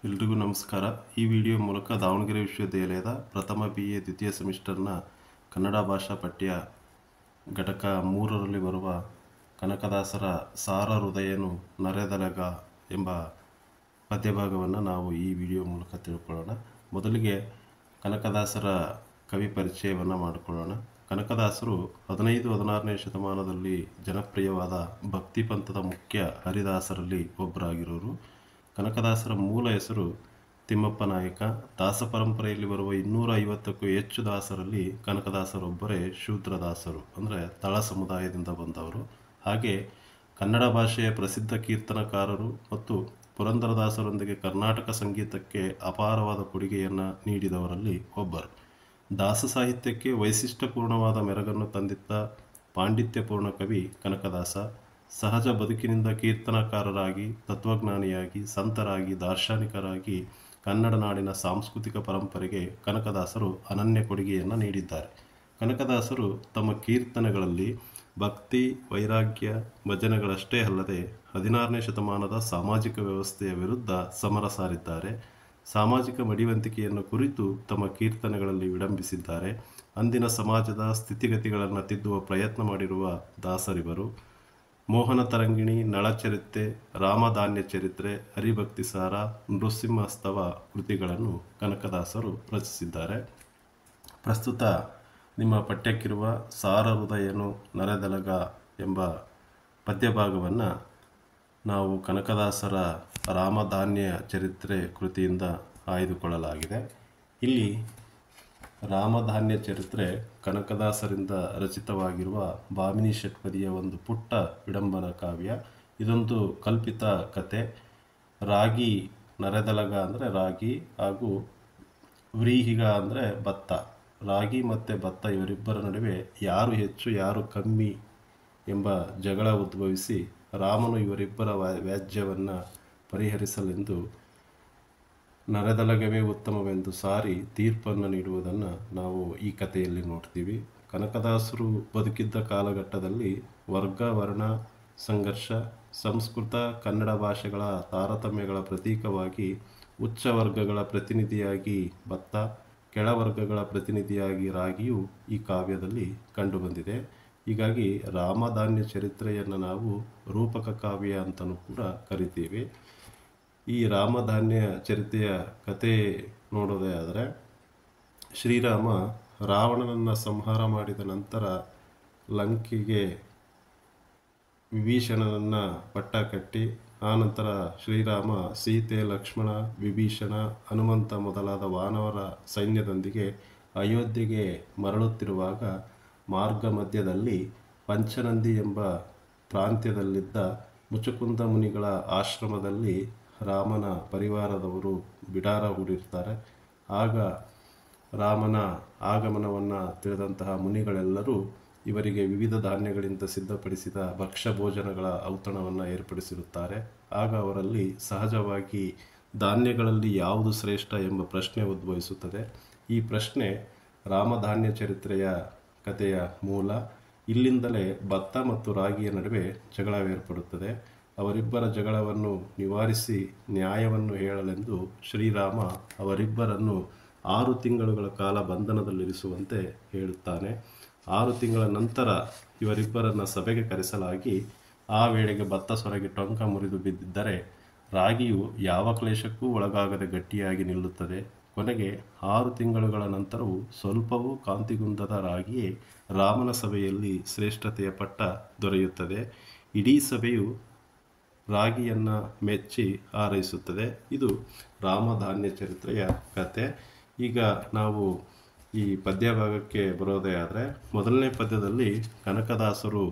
ಎಲ್ರಿಗೂ ನಮಸ್ಕಾರ. ಈ ವಿಡಿಯೋ ಮೂಲಕ ದಾವಣಗೆರೆ ವಿಶ್ವವಿದ್ಯಾಲಯದ ಪ್ರಥಮ BA ದ್ವಿತೀಯ ಸೆಮಿಸ್ಟರ್ನ ಕನ್ನಡ ಭಾಷಾ ಪಠ್ಯ ಘಟಕ 3ರಲ್ಲಿ ಬರುವ ಕನಕದಾಸರ ಸಾರ ಹೃದಯನು ನರೆದಲಗ ಎಂಬ ಪದ್ಯಭಾಗವನ್ನು ನಾವು ಈ ವಿಡಿಯೋ ಮೂಲಕ ತಿಳ್ಕೊಳ್ಳೋಣ. ಮೊದಲಿಗೆ ಕನಕದಾಸರ ಕವಿ ಪರಿಚಯವನ್ನು ಮಾಡಿಕೊಳ್ಳೋಣ. ಕನಕದಾಸರು 15-16ನೇ ಶತಮಾನದಲ್ಲಿ ಜನಪ್ರಿಯವಾದ ಭಕ್ತಿ ಪಂಥದ ಮುಖ್ಯ ಹರಿದಾಸರಲ್ಲಿ ಒಬ್ಬರಾಗಿರೋರು. ಕನಕದಾಸರ ಮೂಲ ಹೆಸರು ತಿಮ್ಮಪ್ಪ ನಾಯಕ. ದಾಸ ಪರಂಪರೆಯಲ್ಲಿ ಬರುವ 250ಕ್ಕೂ ಹೆಚ್ಚು ದಾಸರಲ್ಲಿ ಕನಕದಾಸರೊಬ್ಬರೇ ಶೂದ್ರದಾಸರು, ಅಂದರೆ ತಳ ಸಮುದಾಯದಿಂದ ಬಂದವರು. ಹಾಗೆ ಕನ್ನಡ ಭಾಷೆಯ ಪ್ರಸಿದ್ಧ ಕೀರ್ತನಕಾರರು ಮತ್ತು ಪುರಂದರದಾಸರೊಂದಿಗೆ ಕರ್ನಾಟಕ ಸಂಗೀತಕ್ಕೆ ಅಪಾರವಾದ ಕೊಡುಗೆಯನ್ನು ನೀಡಿದವರಲ್ಲಿ ಒಬ್ಬರು. ದಾಸ ಸಾಹಿತ್ಯಕ್ಕೆ ವೈಶಿಷ್ಟ್ಯಪೂರ್ಣವಾದ ಮೆರಗನ್ನು ತಂದಿದ್ದ ಪಾಂಡಿತ್ಯಪೂರ್ಣ ಕವಿ ಕನಕದಾಸ. ಸಹಜ ಬದುಕಿನಿಂದ ಕೀರ್ತನಕಾರರಾಗಿ, ತತ್ವಜ್ಞಾನಿಯಾಗಿ, ಸಂತರಾಗಿ, ದಾರ್ಶನಿಕರಾಗಿ ಕನ್ನಡ ನಾಡಿನ ಸಾಂಸ್ಕೃತಿಕ ಪರಂಪರೆಗೆ ಕನಕದಾಸರು ಅನನ್ಯ ಕೊಡುಗೆಯನ್ನು ನೀಡಿದ್ದಾರೆ. ಕನಕದಾಸರು ತಮ್ಮ ಕೀರ್ತನೆಗಳಲ್ಲಿ ಭಕ್ತಿ, ವೈರಾಗ್ಯ, ಭಜನೆಗಳಷ್ಟೇ ಅಲ್ಲದೆ 16ನೇ ಶತಮಾನದ ಸಾಮಾಜಿಕ ವ್ಯವಸ್ಥೆಯ ವಿರುದ್ಧ ಸಮರ ಸಾರಿದ್ದಾರೆ. ಸಾಮಾಜಿಕ ಮಡಿವಂತಿಕೆಯನ್ನು ಕುರಿತು ತಮ್ಮ ಕೀರ್ತನೆಗಳಲ್ಲಿ ವಿಡಂಬಿಸಿದ್ದಾರೆ. ಅಂದಿನ ಸಮಾಜದ ಸ್ಥಿತಿಗತಿಗಳನ್ನು ತಿದ್ದುವ ಪ್ರಯತ್ನ ಮಾಡಿರುವ ದಾಸರಿವರು. ಮೋಹನ ತರಂಗಿಣಿ, ನಳಚರಿತೆ, ರಾಮಧಾನ್ಯ ಚರಿತ್ರೆ, ಹರಿಭಕ್ತಿಸಾರ, ನೃಸಿಂಹಸ್ತವ ಕೃತಿಗಳನ್ನು ಕನಕದಾಸರು ರಚಿಸಿದ್ದಾರೆ. ಪ್ರಸ್ತುತ ನಿಮ್ಮ ಪಠ್ಯಕ್ಕಿರುವ ಸಾರ ಹೃದಯನು ನರೆದಲಗ ಎಂಬ ಪದ್ಯಭಾಗವನ್ನು ನಾವು ಕನಕದಾಸರ ರಾಮಧಾನ್ಯ ಚರಿತ್ರೆ ಕೃತಿಯಿಂದ ಆಯ್ದುಕೊಳ್ಳಲಾಗಿದೆ. ಇಲ್ಲಿ ರಾಮಧಾನ್ಯ ಚರಿತ್ರೆ ಕನಕದಾಸರಿಂದ ರಚಿತವಾಗಿರುವ ಭಾಮಿನಿ ಷಟ್ಪದಿಯ ಒಂದು ಪುಟ್ಟ ವಿಡಂಬನ ಕಾವ್ಯ. ಇದೊಂದು ಕಲ್ಪಿತ ಕತೆ. ರಾಗಿ, ನರೆದಲಗ ಅಂದರೆ ರಾಗಿ, ಹಾಗೂ ವ್ರೀಹಿಗ ಅಂದರೆ ಭತ್ತ. ರಾಗಿ ಮತ್ತು ಭತ್ತ ಇವರಿಬ್ಬರ ನಡುವೆ ಯಾರು ಹೆಚ್ಚು ಯಾರು ಕಮ್ಮಿ ಎಂಬ ಜಗಳ ಉದ್ಭವಿಸಿ ರಾಮನು ಇವರಿಬ್ಬರ ವ್ಯಾಜ್ಯವನ್ನು ಪರಿಹರಿಸಲೆಂದು ನರೆದಲಗವೇ ಉತ್ತಮವೆಂದು ಸಾರಿ ತೀರ್ಪನ್ನು ನೀಡುವುದನ್ನು ನಾವು ಈ ಕಥೆಯಲ್ಲಿ ನೋಡ್ತೀವಿ. ಕನಕದಾಸರು ಬದುಕಿದ್ದ ಕಾಲಘಟ್ಟದಲ್ಲಿ ವರ್ಗ ವರ್ಣ ಸಂಘರ್ಷ, ಸಂಸ್ಕೃತ ಕನ್ನಡ ಭಾಷೆಗಳ ತಾರತಮ್ಯಗಳ ಪ್ರತೀಕವಾಗಿ ಉಚ್ಚ ವರ್ಗಗಳ ಪ್ರತಿನಿಧಿಯಾಗಿ ಭತ್ತ, ಕೆಳವರ್ಗಗಳ ಪ್ರತಿನಿಧಿಯಾಗಿ ರಾಗಿಯು ಈ ಕಾವ್ಯದಲ್ಲಿ ಕಂಡುಬಂದಿದೆ. ಹೀಗಾಗಿ ರಾಮಧಾನ್ಯ ಚರಿತ್ರೆಯನ್ನು ನಾವು ರೂಪಕ ಕಾವ್ಯ ಅಂತಲೂ ಕೂಡ ಕರಿತೀವಿ. ಈ ರಾಮಧಾನ್ಯ ಚರಿತೆಯ ಕತೆ ನೋಡೋದೇ ಆದರೆ, ಶ್ರೀರಾಮ ರಾವಣನನ್ನು ಸಂಹಾರ ಮಾಡಿದ ನಂತರ ಲಂಕೆಗೆ ವಿಭೀಷಣನನ್ನು ಪಟ್ಟ ಕಟ್ಟಿ, ಆನಂತರ ಶ್ರೀರಾಮ ಸೀತೆ, ಲಕ್ಷ್ಮಣ, ವಿಭೀಷಣ, ಹನುಮಂತ ಮೊದಲಾದ ವಾನರ ಸೈನ್ಯದೊಂದಿಗೆ ಅಯೋಧ್ಯೆಗೆ ಮರಳುತ್ತಿರುವಾಗ ಮಾರ್ಗ ಮಧ್ಯದಲ್ಲಿ ಪಂಚನಂದಿ ಎಂಬ ಪ್ರಾಂತ್ಯದಲ್ಲಿದ್ದ ಮುಚುಕುಂದ ಮುನಿಗಳ ಆಶ್ರಮದಲ್ಲಿ ರಾಮನ ಪರಿವಾರದವರು ಬಿಡಾರ ಹೂಡಿರ್ತಾರೆ. ಆಗ ರಾಮನ ಆಗಮನವನ್ನು ತಿಳಿದಂತಹ ಮುನಿಗಳೆಲ್ಲರೂ ಇವರಿಗೆ ವಿವಿಧ ಧಾನ್ಯಗಳಿಂದ ಸಿದ್ಧಪಡಿಸಿದ ಭಕ್ಷ್ಯ ಭೋಜನಗಳ ಔತಣವನ್ನು ಏರ್ಪಡಿಸಿರುತ್ತಾರೆ. ಆಗ ಅವರಲ್ಲಿ ಸಹಜವಾಗಿ ಧಾನ್ಯಗಳಲ್ಲಿ ಯಾವುದು ಶ್ರೇಷ್ಠ ಎಂಬ ಪ್ರಶ್ನೆ ಉದ್ಭವಿಸುತ್ತದೆ. ಈ ಪ್ರಶ್ನೆ ರಾಮಧಾನ್ಯ ಚರಿತ್ರೆಯ ಕಥೆಯ ಮೂಲ. ಇಲ್ಲಿಂದಲೇ ಭತ್ತ ಮತ್ತು ರಾಗಿಯ ನಡುವೆ ಜಗಳವೇರ್ಪಡುತ್ತದೆ. ಅವರಿಬ್ಬರ ಜಗಳವನ್ನು ನಿವಾರಿಸಿ ನ್ಯಾಯವನ್ನು ಹೇಳಲೆಂದು ಶ್ರೀರಾಮ ಅವರಿಬ್ಬರನ್ನು 6 ತಿಂಗಳುಗಳ ಕಾಲ ಬಂಧನದಲ್ಲಿರಿಸುವಂತೆ ಹೇಳುತ್ತಾನೆ. 6 ತಿಂಗಳ ನಂತರ ಇವರಿಬ್ಬರನ್ನು ಸಭೆಗೆ ಕರೆಸಲಾಗಿ, ಆ ವೇಳೆಗೆ ಭತ್ತ ಸೊರಗಿ ಟೊಂಕ ಮುರಿದು ಬಿದ್ದಿದ್ದರೆ ರಾಗಿಯು ಯಾವ ಕ್ಲೇಶಕ್ಕೂ ಒಳಗಾಗದೆ ಗಟ್ಟಿಯಾಗಿ ನಿಲ್ಲುತ್ತದೆ. ಕೊನೆಗೆ 6 ತಿಂಗಳುಗಳ ನಂತರವೂ ಸ್ವಲ್ಪವೂ ಕಾಂತಿಗುಂದದ ರಾಗಿಯೇ ರಾಮನ ಸಭೆಯಲ್ಲಿ ಶ್ರೇಷ್ಠತೆಯ ಪಟ್ಟ ದೊರೆಯುತ್ತದೆ. ಇಡೀ ಸಭೆಯು ರಾಗಿಯನ್ನು ಮೆಚ್ಚಿ ಹಾರೈಸುತ್ತದೆ. ಇದು ರಾಮಧಾನ್ಯ ಚರಿತ್ರೆಯ ಕತೆ. ಈಗ ನಾವು ಈ ಪದ್ಯಭಾಗಕ್ಕೆ ಬರೋದೇ ಆದರೆ, ಮೊದಲನೇ ಪದ್ಯದಲ್ಲಿ ಕನಕದಾಸರು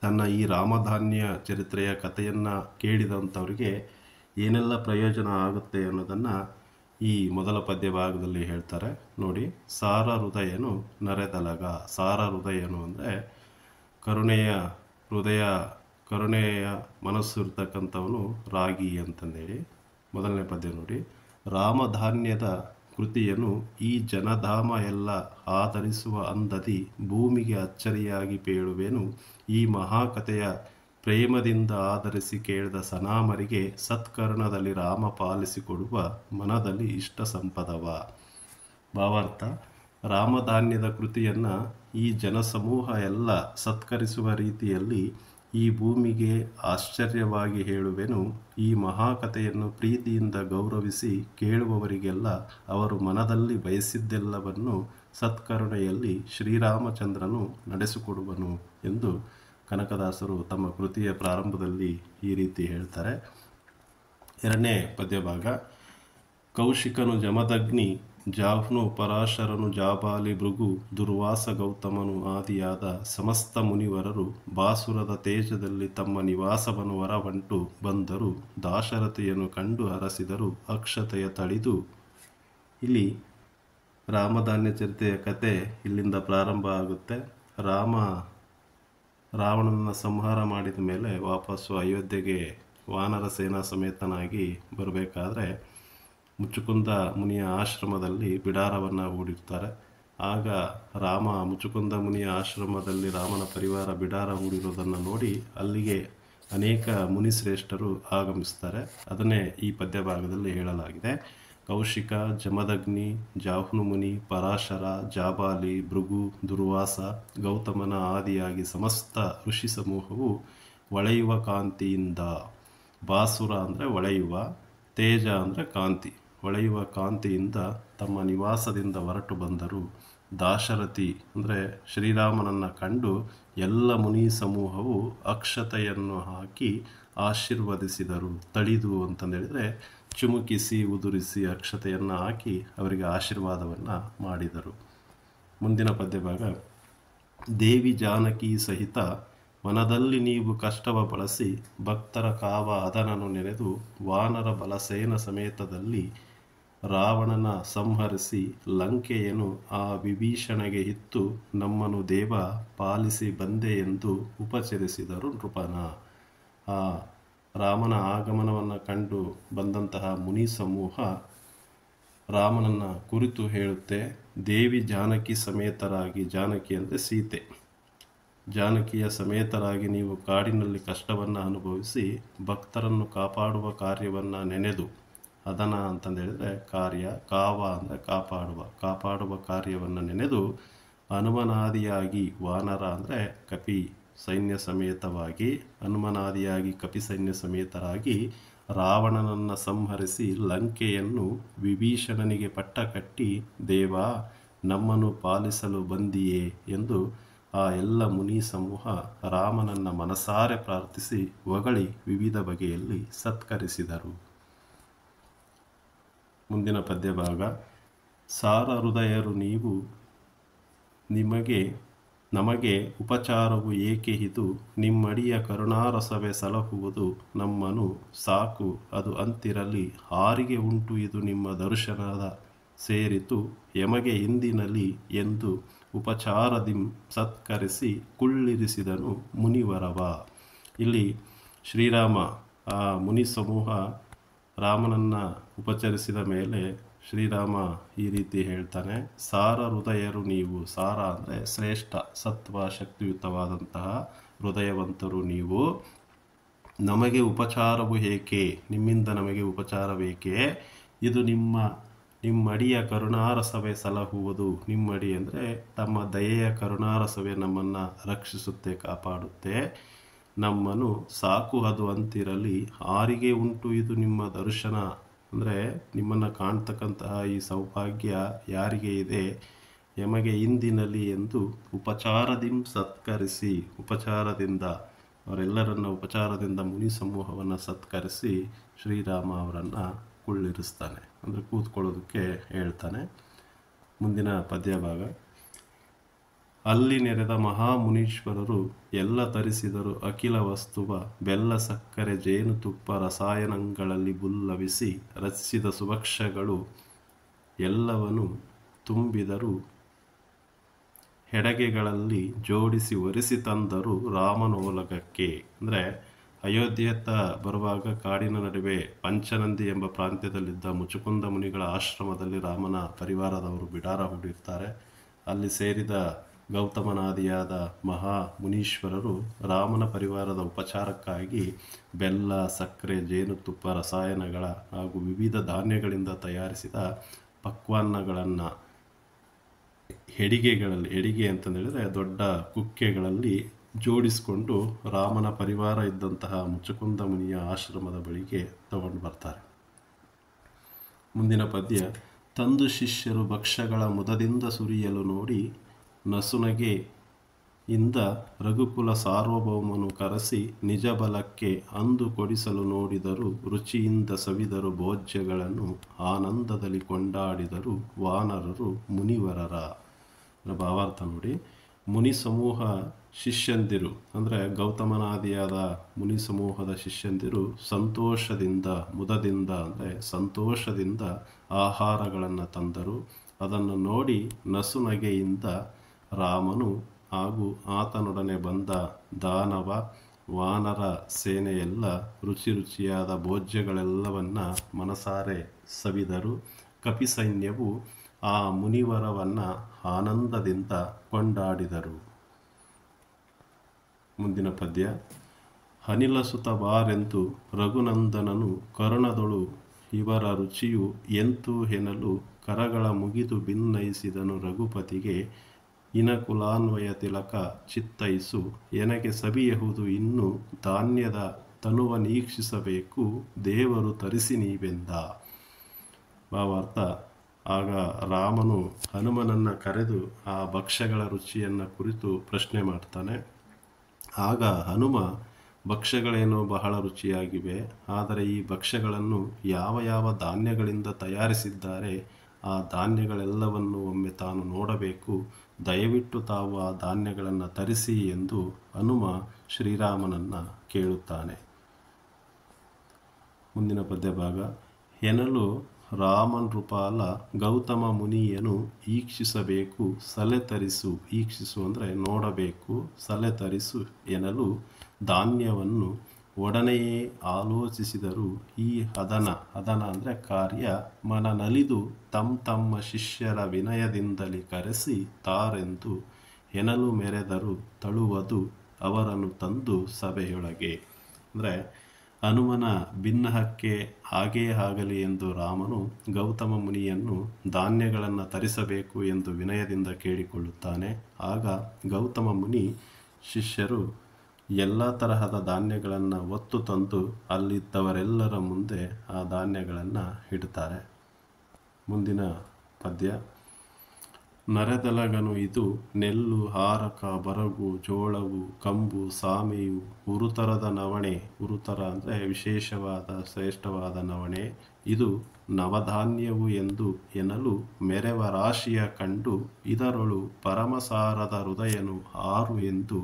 ತನ್ನ ಈ ರಾಮಧಾನ್ಯ ಚರಿತ್ರೆಯ ಕಥೆಯನ್ನು ಕೇಳಿದಂಥವರಿಗೆ ಏನೆಲ್ಲ ಪ್ರಯೋಜನ ಆಗುತ್ತೆ ಅನ್ನೋದನ್ನು ಈ ಮೊದಲ ಪದ್ಯ ಭಾಗದಲ್ಲಿ ಹೇಳ್ತಾರೆ. ನೋಡಿ, ಸಾರ ಹೃದಯನು ನರೆದಲಗ. ಸಾರ ಹೃದಯನು ಅಂದರೆ ಕರುಣೆಯ ಮನಸ್ಸು ಇರ್ತಕ್ಕಂಥವನು ರಾಗಿ ಅಂತಂದೇಳಿ. ಮೊದಲನೇ ಪದ್ಯ ನೋಡಿ, ರಾಮಧಾನ್ಯದ ಕೃತಿಯನ್ನು ಈ ಜನಧಾಮ ಎಲ್ಲ ಆಧರಿಸುವ ಅಂದದಿ ಭೂಮಿಗೆ ಅಚ್ಚರಿಯಾಗಿ ಪೇಳುವೆನು. ಈ ಮಹಾಕಥೆಯ ಪ್ರೇಮದಿಂದ ಆಧರಿಸಿ ಕೇಳಿದ ಸನಾಮರಿಗೆ ಸತ್ಕರ್ಣದಲ್ಲಿ ರಾಮ ಪಾಲಿಸಿಕೊಡುವ ಮನದಲ್ಲಿ ಇಷ್ಟ ಸಂಪದವ. ಭಾವಾರ್ಥ: ರಾಮಧಾನ್ಯದ ಕೃತಿಯನ್ನು ಈ ಜನಸಮೂಹ ಎಲ್ಲ ಸತ್ಕರಿಸುವ ರೀತಿಯಲ್ಲಿ ಈ ಭೂಮಿಗೆ ಆಶ್ಚರ್ಯವಾಗಿ ಹೇಳುವೆನು. ಈ ಮಹಾಕಥೆಯನ್ನು ಪ್ರೀತಿಯಿಂದ ಗೌರವಿಸಿ ಕೇಳುವವರಿಗೆಲ್ಲ ಅವರು ಮನದಲ್ಲಿ ಬಯಸಿದ್ದೆಲ್ಲವನ್ನು ಸತ್ಕರುಣೆಯಲ್ಲಿ ಶ್ರೀರಾಮಚಂದ್ರನು ನಡೆಸಿಕೊಡುವನು ಎಂದು ಕನಕದಾಸರು ತಮ್ಮ ಕೃತಿಯ ಪ್ರಾರಂಭದಲ್ಲಿ ಈ ರೀತಿ ಹೇಳ್ತಾರೆ. ಎರಡನೇ ಪದ್ಯಭಾಗ: ಕೌಶಿಕನು ಜಮದಗ್ನಿ, ಜಾಹ್ನು ಪರಾಶರನು ಜಾಬಾಲಿ, ಭೃಗು ದುರ್ವಾಸ ಗೌತಮನು ಆದಿಯಾದ ಸಮಸ್ತ ಮುನಿವರರು ಬಾಸುರದ ತೇಜದಲ್ಲಿ ತಮ್ಮ ನಿವಾಸವನ್ನು ಹೊರವಂಟು ಬಂದರು. ದಾಶರಥಿಯನ್ನು ಕಂಡು ಹರಸಿದರು, ಅಕ್ಷತೆಯ ತಳಿದು. ಇಲ್ಲಿ ರಾಮಧಾನ್ಯ ಚರಿತೆಯ ಕತೆ ಇಲ್ಲಿಂದ ಪ್ರಾರಂಭ ಆಗುತ್ತೆ. ರಾವಣನ ಸಂಹಾರ ಮಾಡಿದ ಮೇಲೆ ವಾಪಸ್ಸು ಅಯೋಧ್ಯೆಗೆ ವಾನರ ಸೇನಾ ಸಮೇತನಾಗಿ ಬರಬೇಕಾದ್ರೆ ಮುಚುಕುಂದ ಮುನಿಯ ಆಶ್ರಮದಲ್ಲಿ ಬಿಡಾರವನ್ನು ಹೂಡಿರ್ತಾರೆ. ಆಗ ರಾಮ ಮುಚುಕುಂದ ಮುನಿಯ ಆಶ್ರಮದಲ್ಲಿ ರಾಮನ ಪರಿವಾರ ಬಿಡಾರ ಹೂಡಿರೋದನ್ನು ನೋಡಿ ಅಲ್ಲಿಗೆ ಅನೇಕ ಮುನಿಶ್ರೇಷ್ಠರು ಆಗಮಿಸ್ತಾರೆ. ಅದನ್ನೇ ಈ ಪದ್ಯಭಾಗದಲ್ಲಿ ಹೇಳಲಾಗಿದೆ. ಕೌಶಿಕ, ಜಮದಗ್ನಿ, ಜಾಹ್ನು ಮುನಿ, ಪರಾಶರ, ಜಾಬಾಲಿ, ಭೃಗು, ದುರ್ವಾಸ ಗೌತಮನ ಆದಿಯಾಗಿ ಸಮಸ್ತ ಋಷಿ ಸಮೂಹವು ಹೊಳೆಯುವ ಕಾಂತಿಯಿಂದ, ಬಾಸುರ ಅಂದರೆ ಹೊಳೆಯುವ, ತೇಜ ಅಂದರೆ ಕಾಂತಿ, ಹೊಳೆಯುವ ಕಾಂತಿಯಿಂದ ತಮ್ಮ ನಿವಾಸದಿಂದ ಹೊರಟು ಬಂದರು. ದಾಶರಥಿ ಅಂದರೆ ಶ್ರೀರಾಮನನ್ನು ಕಂಡು ಎಲ್ಲ ಮುನಿ ಸಮೂಹವು ಅಕ್ಷತೆಯನ್ನು ಹಾಕಿ ಆಶೀರ್ವದಿಸಿದರು. ತಳಿದು ಅಂತಂದೇಳಿದರೆ ಚುಮುಕಿಸಿ ಉದುರಿಸಿ ಅಕ್ಷತೆಯನ್ನು ಹಾಕಿ ಅವರಿಗೆ ಆಶೀರ್ವಾದವನ್ನು ಮಾಡಿದರು. ಮುಂದಿನ ಪದ್ಯಭಾಗ: ದೇವಿ ಜಾನಕಿ ಸಹಿತ ಮನದಲ್ಲಿ ನೀವು ಕಷ್ಟವ ಬಳಸಿ ಭಕ್ತರ ಕಾವ ಅದನನ್ನು ನೆನೆದು ವಾನರ ಬಲಸೇನ ಸಮೇತದಲ್ಲಿ ರಾವಣನ ಸಂಹರಿಸಿ ಲಂಕೆಯನ್ನು ಆ ವಿಭೀಷಣಗೆ ಇತ್ತು ನಮ್ಮನು ದೇವ ಪಾಲಿಸಿ ಬಂದೆ ಎಂದು ಉಪಚರಿಸಿದರು ನೃಪನ. ಆ ರಾಮನ ಆಗಮನವನ್ನು ಕಂಡು ಬಂದಂತಹ ಮುನಿ ಸಮೂಹ ರಾಮನನ್ನು ಕುರಿತು ಹೇಳುತ್ತೆ. ದೇವಿ ಜಾನಕಿ ಸಮೇತರಾಗಿ, ಜಾನಕಿ ಅಂದರೆ ಸೀತೆ, ಜಾನಕಿಯ ಸಮೇತರಾಗಿ ನೀವು ಕಾಡಿನಲ್ಲಿ ಕಷ್ಟವನ್ನು ಅನುಭವಿಸಿ ಭಕ್ತರನ್ನು ಕಾಪಾಡುವ ಕಾರ್ಯವನ್ನು ನೆನೆದು, ಅದನ ಅಂತಂದೇಳಿದರೆ ಕಾರ್ಯ, ಕಾವ ಅಂದರೆ ಕಾಪಾಡುವ ಕಾರ್ಯವನ್ನು ನೆನೆದು ಹನುಮನಾದಿಯಾಗಿ, ವಾನರ ಅಂದರೆ ಕಪಿ ಸೈನ್ಯ ಸಮೇತವಾಗಿ, ಹನುಮನಾದಿಯಾಗಿ ಕಪಿ ಸೈನ್ಯ ಸಮೇತರಾಗಿ ರಾವಣನನ್ನು ಸಂಹರಿಸಿ ಲಂಕೆಯನ್ನು ವಿಭೀಷಣನಿಗೆ ಪಟ್ಟ ಕಟ್ಟಿ ದೇವ ನಮ್ಮನ್ನು ಪಾಲಿಸಲು ಬಂದಿಯೇ ಎಂದು ಆ ಎಲ್ಲ ಮುನಿ ಸಮೂಹ ರಾಮನನ್ನು ಮನಸಾರೆ ಪ್ರಾರ್ಥಿಸಿ ಹೊಗಳಿ ವಿವಿಧ ಬಗೆಯಲ್ಲಿ ಸತ್ಕರಿಸಿದರು. ಮುಂದಿನ ಪದ್ಯಭಾಗ: ಸಾರ ಹೃದಯರು ನೀವು, ನಮಗೆ ಉಪಚಾರವು ಏಕೆ ಇದು, ನಿಮ್ಮಡಿಯ ಕರುಣಾರಸವೇ ಸಲಹುವುದು ನಮ್ಮನು ಸಾಕು ಅದು ಅಂತಿರಲಿ, ಹಾರಿಗೆ ಉಂಟು ಇದು ನಿಮ್ಮ ದರ್ಶನದ ಸೇರಿತು ಯಮಗೆ ಹಿಂದಿನಲಿ ಎಂದು ಉಪಚಾರದಿಂ ಸತ್ಕರಿಸಿ ಕುಳ್ಳಿರಿಸಿದನು ಮುನಿವರವ. ಇಲ್ಲಿ ಶ್ರೀರಾಮ ಆ ಮುನಿ ಸಮೂಹ ರಾಮನನ್ನು ಉಪಚರಿಸಿದ ಮೇಲೆ ಶ್ರೀರಾಮ ಈ ರೀತಿ ಹೇಳ್ತಾನೆ: ಸಾರ ಹೃದಯರು ನೀವು, ಸಾರ ಅಂದರೆ ಶ್ರೇಷ್ಠ ಸತ್ವ ಶಕ್ತಿಯುತವಾದಂತಹ ಹೃದಯವಂತರು ನೀವು, ನಮಗೆ ಉಪಚಾರವು ಏಕೆ, ನಿಮ್ಮಿಂದ ನಮಗೆ ಉಪಚಾರವೇಕೆ, ಇದು ನಿಮ್ಮಡಿಯ ಕರುಣಾರಸವೇ ಸಲಹುವುದು. ನಿಮ್ಮಡಿ ಅಂದರೆ ತಮ್ಮ ದಯೆಯ ಕರುಣಾರಸವೇ ನಮ್ಮನ್ನು ರಕ್ಷಿಸುತ್ತೆ, ಕಾಪಾಡುತ್ತೆ. ನಮ್ಮನ್ನು ಸಾಕು ಅದು ಅಂತಿರಲಿ, ಆರಿಗೆ ಉಂಟು ಇದು ನಿಮ್ಮ ದರ್ಶನ ಅಂದರೆ ನಿಮ್ಮನ್ನು ಕಾಣ್ತಕ್ಕಂತಹ ಈ ಸೌಭಾಗ್ಯ ಯಾರಿಗೆ ಇದೆ, ಯಮಗೆ ಇಂದಿನಲ್ಲಿ ಎಂದು ಉಪಚಾರದಿಂ ಸತ್ಕರಿಸಿ, ಉಪಚಾರದಿಂದ ಅವರೆಲ್ಲರನ್ನ ಉಪಚಾರದಿಂದ ಮುನಿ ಸಮೂಹವನ್ನು ಸತ್ಕರಿಸಿ ಶ್ರೀರಾಮ ಅವರನ್ನು ಕುಳ್ಳಿರಿಸ್ತಾನೆ, ಅಂದರೆ ಕೂತ್ಕೊಳ್ಳೋದಕ್ಕೆ ಹೇಳ್ತಾನೆ. ಮುಂದಿನ ಪದ್ಯಭಾಗ: ಅಲ್ಲಿ ನೆರೆದ ಮಹಾಮುನೀಶ್ವರರು ಎಲ್ಲ ತರಿಸಿದರು ಅಖಿಲ ವಸ್ತುವ, ಬೆಲ್ಲ ಸಕ್ಕರೆ ಜೇನುತುಪ್ಪ ರಸಾಯನಗಳಲ್ಲಿ ಬುಲ್ಲವಿಸಿ ರಚಿಸಿದ ಸುಭಕ್ಷಗಳು ಎಲ್ಲವನ್ನು ತುಂಬಿದರು, ಹೆಡಗೆಗಳಲ್ಲಿ ಜೋಡಿಸಿ ಒರೆಸಿ ತಂದರು ರಾಮನೋಲಗಕ್ಕೆ. ಅಂದರೆ ಅಯೋಧ್ಯೆಯತ್ತ ಬರುವಾಗ ಕಾಡಿನ ನಡುವೆ ಪಂಚನಂದಿ ಎಂಬ ಪ್ರಾಂತ್ಯದಲ್ಲಿದ್ದ ಮುಚುಕುಂದ ಮುನಿಗಳ ಆಶ್ರಮದಲ್ಲಿ ರಾಮನ ಪರಿವಾರದವರು ಬಿಡಾರ ಹೂಡಿರ್ತಾರೆ. ಅಲ್ಲಿ ಸೇರಿದ ಗೌತಮನಾದಿಯಾದ ಮಹಾ ಮುನೀಶ್ವರರು ರಾಮನ ಪರಿವಾರದ ಉಪಚಾರಕ್ಕಾಗಿ ಬೆಲ್ಲ, ಸಕ್ಕರೆ, ಜೇನುತುಪ್ಪ, ರಸಾಯನಗಳ ಹಾಗೂ ವಿವಿಧ ಧಾನ್ಯಗಳಿಂದ ತಯಾರಿಸಿದ ಪಕ್ವಾನ್ನಗಳನ್ನು ಎಡಿಗೆ ಅಂತಂದೇಳಿದರೆ ದೊಡ್ಡ ಕುಕ್ಕೆಗಳಲ್ಲಿ ಜೋಡಿಸಿಕೊಂಡು ರಾಮನ ಪರಿವಾರ ಇದ್ದಂತಹ ಮುಚುಕುಂದ ಮುನಿಯ ಆಶ್ರಮದ ಬಳಿಗೆ ತಗೊಂಡು ಬರ್ತಾರೆ. ಮುಂದಿನ ಪದ್ಯ. ತಂದು ಶಿಷ್ಯರು ಭಕ್ಷ್ಯಗಳ ಮುದದಿಂದ ಸುರಿಯಲು ನೋಡಿ ನಸುನಗೆ ಇಂದ ರಘುಕುಲ ಸಾರ್ವಭೌಮನು ಕರೆಸಿ ನಿಜ ಬಲಕ್ಕೆ ಅಂದು ಕೊಡಿಸಲು ನೋಡಿದರು. ರುಚಿಯಿಂದ ಸವಿದರು ಭೋಜ್ಯಗಳನ್ನು ಆನಂದದಲ್ಲಿ ಕೊಂಡಾಡಿದರು ವಾನರರು ಮುನಿವರರ. ಭಾವಾರ್ಥ ನೋಡಿ. ಮುನಿ ಸಮೂಹ ಶಿಷ್ಯಂದಿರು ಅಂದರೆ ಗೌತಮನಾದಿಯಾದ ಮುನಿ ಸಮೂಹದ ಶಿಷ್ಯಂದಿರು ಸಂತೋಷದಿಂದ, ಮುದದಿಂದ ಅಂದರೆ ಸಂತೋಷದಿಂದ ಆಹಾರಗಳನ್ನು ತಂದರು. ಅದನ್ನು ನೋಡಿ ನಸುನಗೆಯಿಂದ ರಾಮನು ಹಾಗೂ ಆತನೊಡನೆ ಬಂದ ದಾನವ ವಾನರ ಸೇನೆಯೆಲ್ಲ ರುಚಿಯಾದ ಭೋಜ್ಯಗಳೆಲ್ಲವನ್ನ ಮನಸಾರೆ ಸವಿದರು. ಕಪಿ ಸೈನ್ಯವು ಆ ಮುನಿವರವನ್ನು ಆನಂದದಿಂದ ಕೊಂಡಾಡಿದರು. ಮುಂದಿನ ಪದ್ಯ. ಅನಿಲಸುತ ಬಾರೆಂತು ರಘುನಂದನನು ಕರುಣದೊಳು ಇವರ ರುಚಿಯು ಎಂತೂ ಹೆನಲು ಕರಗಳ ಮುಗಿದು ಭಿನ್ನಯಿಸಿದನು ರಘುಪತಿಗೆ. ಇನಕುಲಾನ್ವಯ ತಿಲಕ ಚಿತ್ತೈಸು ಎನಗೆ ಸವಿಯಹುದು ಇನ್ನು ಧಾನ್ಯದ ತನುವ ನೀಕ್ಷಿಸಬೇಕು ದೇವರು ತರಿಸಿ ನೀವೆಂದ. ಭಾವಾರ್ಥ. ಆಗ ರಾಮನು ಹನುಮನನ್ನು ಕರೆದು ಆ ಭಕ್ಷ್ಯಗಳ ರುಚಿಯನ್ನು ಕುರಿತು ಪ್ರಶ್ನೆ ಮಾಡ್ತಾನೆ. ಆಗ ಹನುಮ ಭಕ್ಷ್ಯಗಳೇನೋ ಬಹಳ ರುಚಿಯಾಗಿವೆ, ಆದರೆ ಈ ಭಕ್ಷ್ಯಗಳನ್ನು ಯಾವ ಯಾವ ಧಾನ್ಯಗಳಿಂದ ತಯಾರಿಸಿದ್ದಾರೆ ಆ ಧಾನ್ಯಗಳೆಲ್ಲವನ್ನು ಒಮ್ಮೆ ತಾನು ನೋಡಬೇಕು, ದಯವಿಟ್ಟು ತಾವು ಆ ಧಾನ್ಯಗಳನ್ನು ತರಿಸಿ ಎಂದು ಹನುಮ ಶ್ರೀರಾಮನನ್ನು ಕೇಳುತ್ತಾನೆ. ಮುಂದಿನ ಪದ್ಯ ಭಾಗ. ಎನ್ನಲು ರಾಮನೃಪಾಲ ಗೌತಮ ಮುನಿಯನು ಈಕ್ಷಿಸಬೇಕು ಸಲೆ ತರಿಸು. ಈಕ್ಷಿಸು ಅಂದರೆ ನೋಡಬೇಕು, ಸಲೆ ತರಿಸು ಎನ್ನಲು ಧಾನ್ಯವನ್ನು ಒಡನೆಯೇ ಆಲೋಚಿಸಿದರು. ಈ ಹದನ ಅಂದರೆ ಕಾರ್ಯ ಮನನಲಿದು ತಮ್ಮ ಶಿಷ್ಯರ ವಿನಯದಿಂದಲೇ ಕರೆಸಿ ತಾರೆಂದು ಎನ್ನಲು ಮೆರೆದರು ತಳುವುದು ಅವರನ್ನು ತಂದು ಸಭೆಯೊಳಗೆ. ಅಂದರೆ ಹನುಮನ ಬಿನ್ನಹಕ್ಕೆ ಹಾಗೇ ಆಗಲಿ ಎಂದು ರಾಮನು ಗೌತಮ ಮುನಿಯನ್ನು ಧಾನ್ಯಗಳನ್ನು ತರಿಸಬೇಕು ಎಂದು ವಿನಯದಿಂದ ಕೇಳಿಕೊಳ್ಳುತ್ತಾನೆ. ಆಗ ಗೌತಮ ಮುನಿ ಶಿಷ್ಯರು ಎಲ್ಲ ತರಹದ ಧಾನ್ಯಗಳನ್ನು ಒತ್ತು ತಂದು ಅಲ್ಲಿದ್ದವರೆಲ್ಲರ ಮುಂದೆ ಆ ಧಾನ್ಯಗಳನ್ನು ಇಡುತ್ತಾರೆ. ಮುಂದಿನ ಪದ್ಯ. ನರೆದಲಗನು ಇದು ನೆಲ್ಲು ಹಾರಕ ಬರಗು ಜೋಳವು ಕಂಬು ಸಾಮೆಯು ಉರುತರದ ನವಣೆ. ಉರುತರ ಅಂದರೆ ವಿಶೇಷವಾದ ಶ್ರೇಷ್ಠವಾದ ನವಣೆ. ಇದು ನವಧಾನ್ಯವು ಎಂದು ಎನ್ನಲು ಮೆರೆವ ರಾಶಿಯ ಕಂಡು ಇದರೊಳು ಪರಮಸಾರದ ಹೃದಯನು ಆರು ಎಂದು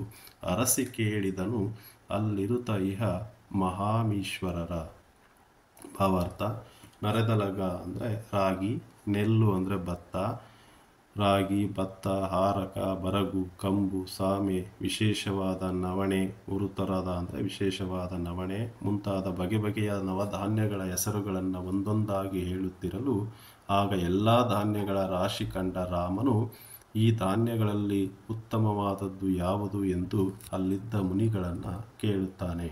ಅರಸಿ ಕೇಳಿದನು ಅಲ್ಲಿರುತ್ತ ಇಹ ಮಹಾಮೀಶ್ವರರ. ಭಾವಾರ್ಥ. ನರೆದಲಗ ಅಂದರೆ ರಾಗಿ, ನೆಲ್ಲು ಅಂದರೆ ಭತ್ತ, ರಾಗಿ, ಭತ್ತ, ಹಾರಕ, ಬರಗು, ಕಂಬು, ಸಾಮೆ, ವಿಶೇಷವಾದ ನವಣೆ, ಉರುತರದ ಅಂದರೆ ವಿಶೇಷವಾದ ನವಣೆ ಮುಂತಾದ ಬಗೆಯ ನವಧಾನ್ಯಗಳ ಹೆಸರುಗಳನ್ನು ಒಂದೊಂದಾಗಿ ಹೇಳುತ್ತಿರಲು ಆಗ ಎಲ್ಲ ಧಾನ್ಯಗಳ ರಾಶಿ ಕಂಡ ರಾಮನು ಈ ಧಾನ್ಯಗಳಲ್ಲಿ ಉತ್ತಮವಾದದ್ದು ಯಾವುದು ಎಂದು ಅಲ್ಲಿದ್ದ ಮುನಿಗಳನ್ನು ಕೇಳುತ್ತಾನೆ.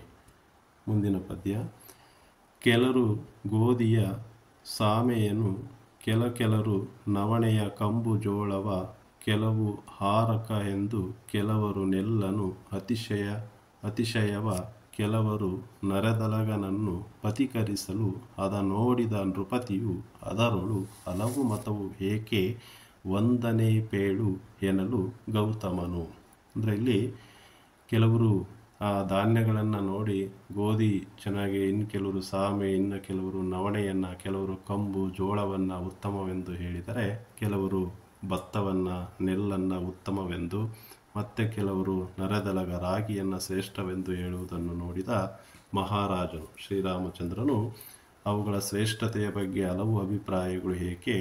ಮುಂದಿನ ಪದ್ಯ. ಕೆಲರು ಗೋಧಿಯ ಸಾಮೆಯನ್ನು, ಕೆಲರು ನವಣೆಯ ಕಂಬು ಜೋಳವ, ಕೆಲವು ಹಾರಕ ಎಂದು, ಕೆಲವರು ನೆಲ್ಲನು ಅತಿಶಯವ, ಕೆಲವರು ನರೆದಲಗನನ್ನು ಪಥಿಕರಿಸಲು ಅದ ನೋಡಿದ ನೃಪತಿಯು ಅದರೊಳು ಹಲವು ಮತವು ಏಕೆ ವಂದನೆ ಪೇಳು ಎನ್ನಲು ಗೌತಮನು. ಅಂದರೆ ಇಲ್ಲಿ ಕೆಲವರು ಆ ಧಾನ್ಯಗಳನ್ನು ನೋಡಿ ಗೋಧಿ ಚೆನ್ನಾಗಿ, ಇನ್ನು ಕೆಲವರು ಸಾಮೆ, ಇನ್ನು ಕೆಲವರು ನವಣೆಯನ್ನು, ಕೆಲವರು ಕಂಬು ಜೋಳವನ್ನು ಉತ್ತಮವೆಂದು ಹೇಳಿದರೆ, ಕೆಲವರು ಭತ್ತವನ್ನು ನೆಲ್ಲನ್ನು ಉತ್ತಮವೆಂದು, ಮತ್ತೆ ಕೆಲವರು ನರೆದಲಗ ರಾಗಿಯನ್ನು ಶ್ರೇಷ್ಠವೆಂದು ಹೇಳುವುದನ್ನು ನೋಡಿದ ಮಹಾರಾಜನು ಶ್ರೀರಾಮಚಂದ್ರನು ಅವುಗಳ ಶ್ರೇಷ್ಠತೆಯ ಬಗ್ಗೆ ಹಲವು ಅಭಿಪ್ರಾಯಗಳು ಏಕೆ,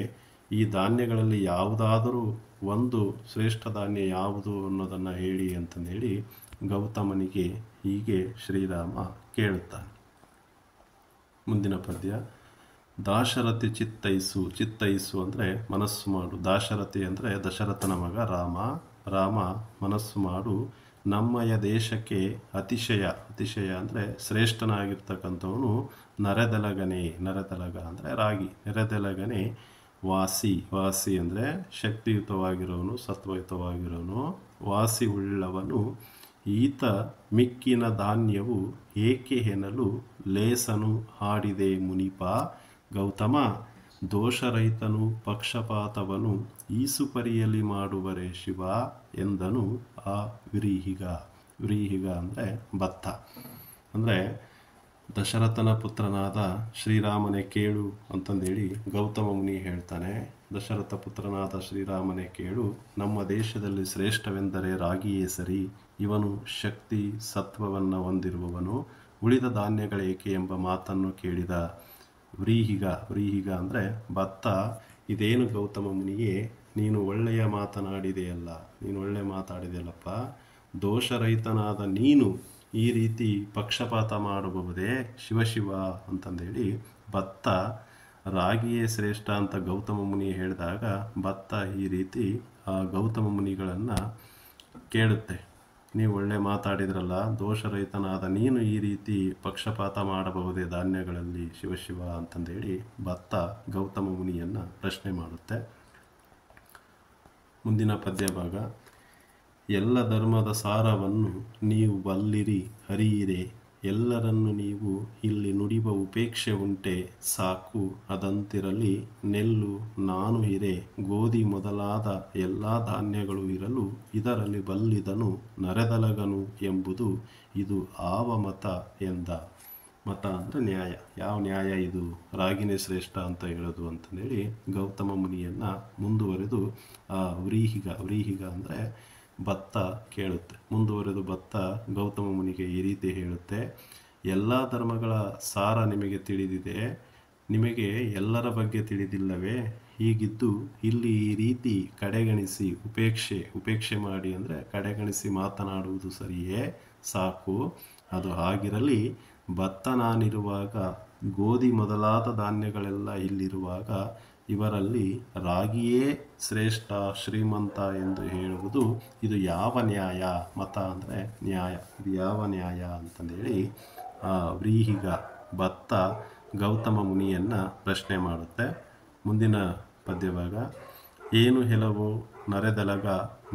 ಈ ಧಾನ್ಯಗಳಲ್ಲಿ ಯಾವುದಾದರೂ ಒಂದು ಶ್ರೇಷ್ಠ ಧಾನ್ಯ ಯಾವುದು ಅನ್ನೋದನ್ನು ಹೇಳಿ ಅಂತಂದೇಳಿ ಗೌತಮನಿಗೆ ಹೀಗೆ ಶ್ರೀರಾಮ ಕೇಳುತ್ತಾನೆ. ಮುಂದಿನ ಪದ್ಯ. ದಾಶರಥಿ ಚಿತ್ತೈಸು. ಚಿತ್ತೈಸು ಅಂದರೆ ಮನಸ್ಸು ಮಾಡು. ದಾಶರಥಿ ಅಂದರೆ ದಶರಥನ ಮಗ ರಾಮ. ರಾಮ ಮನಸ್ಸು ಮಾಡು, ನಮ್ಮಯ ದೇಶಕ್ಕೆ ಅತಿಶಯ ಅಂದರೆ ಶ್ರೇಷ್ಠನಾಗಿರ್ತಕ್ಕಂಥವನು ನರೆದಲಗ ಅಂದರೆ ರಾಗಿ, ನೆರೆದಲಗನೆ ವಾಸಿ ಅಂದರೆ ಶಕ್ತಿಯುತವಾಗಿರೋನು, ಸತ್ವಯುತವಾಗಿರೋನು, ವಾಸಿ ಉಳ್ಳವನು. ಈತ ಮಿಕ್ಕಿನ ಧಾನ್ಯವು ಏಕೆ ಎನ್ನಲು ಲೇಸನು ಹಾಡಿದೆ ಮುನಿಪ. ಗೌತಮ, ದೋಷರಹಿತನು ಪಕ್ಷಪಾತವನು ಈಸುಪರಿಯಲ್ಲಿ ಮಾಡುವರೆ ಶಿವ ಎಂದನು ಆ ವ್ರೀಹಿಗ ಅಂದರೆ ಭತ್ತ. ಅಂದರೆ ದಶರಥನ ಪುತ್ರನಾದ ಶ್ರೀರಾಮನೇ ಕೇಳು ಅಂತಂದೇಳಿ ಗೌತಮ ಮುನಿ ಹೇಳ್ತಾನೆ. ದಶರಥ ಪುತ್ರನಾದ ಶ್ರೀರಾಮನೇ ಕೇಳು, ನಮ್ಮ ದೇಶದಲ್ಲಿ ಶ್ರೇಷ್ಠವೆಂದರೆ ರಾಗಿಯೇ ಸರಿ. ಇವನು ಶಕ್ತಿ ಸತ್ವವನ್ನು ಹೊಂದಿರುವವನು, ಉಳಿದ ಧಾನ್ಯಗಳೇಕೆ ಎಂಬ ಮಾತನ್ನು ಕೇಳಿದ ವ್ರೀಹಿಗ ಅಂದರೆ ಭತ್ತ. ಇದೇನು ಗೌತಮ ಮುನಿಯೇ, ನೀನು ಒಳ್ಳೆಯ ಮಾತಾಡಿದೆಯಲ್ಲಪ್ಪ. ದೋಷರಹಿತನಾದ ನೀನು ಈ ರೀತಿ ಪಕ್ಷಪಾತ ಮಾಡಬಹುದೇ ಶಿವ ಅಂತಂದೇಳಿ ಭತ್ತ ರಾಗಿಯೇ ಶ್ರೇಷ್ಠ ಅಂತ ಗೌತಮ ಮುನಿ ಹೇಳಿದಾಗ ಭತ್ತ ಈ ರೀತಿ ಆ ಗೌತಮ ಮುನಿಗಳನ್ನು ಕೇಳುತ್ತೆ. ನೀವು ಒಳ್ಳೆ ಮಾತಾಡಿದ್ರಲ್ಲ, ದೋಷರಹಿತನಾದ ನೀನು ಈ ರೀತಿ ಪಕ್ಷಪಾತ ಮಾಡಬಹುದೇ ಧಾನ್ಯಗಳಲ್ಲಿ ಶಿವ ಅಂತಂದೇಳಿ ಭತ್ತ ಗೌತಮ ಮುನಿಯನ್ನು ಪ್ರಶ್ನೆ ಮಾಡುತ್ತೆ. ಮುಂದಿನ ಪದ್ಯ ಭಾಗ. ಎಲ್ಲ ಧರ್ಮದ ಸಾರವನ್ನು ನೀವು ಬಲ್ಲಿರಿ ಹರಿಯಿರೆ, ಎಲ್ಲರನ್ನು ನೀವು ಇಲ್ಲಿ ನುಡಿವ ಉಪೇಕ್ಷೆ ಉಂಟೆ ಸಾಕು ಅದಂತಿರಲಿ. ನೆಲ್ಲು ನಾನು ಹಿರೆ, ಗೋಧಿ ಮೊದಲಾದ ಎಲ್ಲ ಧಾನ್ಯಗಳು ಇರಲು ಇದರಲ್ಲಿ ಬಲ್ಲಿದನು ನರೆದಲಗನು ಎಂಬುದು ಇದು ಆವ ಮತ ಎಂದ. ಮತ ಅಂದರೆ ನ್ಯಾಯ. ಯಾವ ನ್ಯಾಯ ಇದು ರಾಗಿನೇ ಶ್ರೇಷ್ಠ ಅಂತ ಹೇಳೋದು ಅಂತಂದೇಳಿ ಗೌತಮ ಮುನಿಯನ್ನು ಮುಂದುವರೆದು ಆ ವ್ರೀಹಿಗ ಅಂದರೆ ಭತ್ತ ಕೇಳುತ್ತೆ. ಮುಂದುವರೆದು ಭತ್ತ ಗೌತಮ ಮುನಿಗೆ ಈ ರೀತಿ ಹೇಳುತ್ತೆ. ಎಲ್ಲ ಧರ್ಮಗಳ ಸಾರ ನಿಮಗೆ ತಿಳಿದಿದೆ, ನಿಮಗೆ ಎಲ್ಲರ ಬಗ್ಗೆ ತಿಳಿದಿಲ್ಲವೇ? ಹೀಗಿದ್ದು ಇಲ್ಲಿ ಈ ರೀತಿ ಕಡೆಗಣಿಸಿ ಉಪೇಕ್ಷೆ ಮಾಡಿ ಅಂದರೆ ಕಡೆಗಣಿಸಿ ಮಾತನಾಡುವುದು ಸರಿಯೇ? ಸಾಕು, ಅದು ಹಾಗಿರಲಿ. ಭತ್ತ ನಾನಿರುವಾಗ, ಗೋಧಿ ಮೊದಲಾದ ಧಾನ್ಯಗಳೆಲ್ಲ ಇಲ್ಲಿರುವಾಗ ಇವರಲ್ಲಿ ರಾಗಿಯೇ ಶ್ರೇಷ್ಠ ಶ್ರೀಮಂತ ಎಂದು ಹೇಳುವುದು ಇದು ಯಾವ ನ್ಯಾಯ? ಮತ ಅಂದರೆ ನ್ಯಾಯ. ಇದು ಯಾವ ನ್ಯಾಯ ಅಂತಂದೇಳಿ ವ್ರೀಹಿಗ ಭತ್ತ ಗೌತಮ ಮುನಿಯನ್ನು ಪ್ರಶ್ನೆ ಮಾಡುತ್ತೆ. ಮುಂದಿನ ಪದ್ಯಭಾಗ. ಏನು ಹೆಲವೋ ನರೆದಲಗ,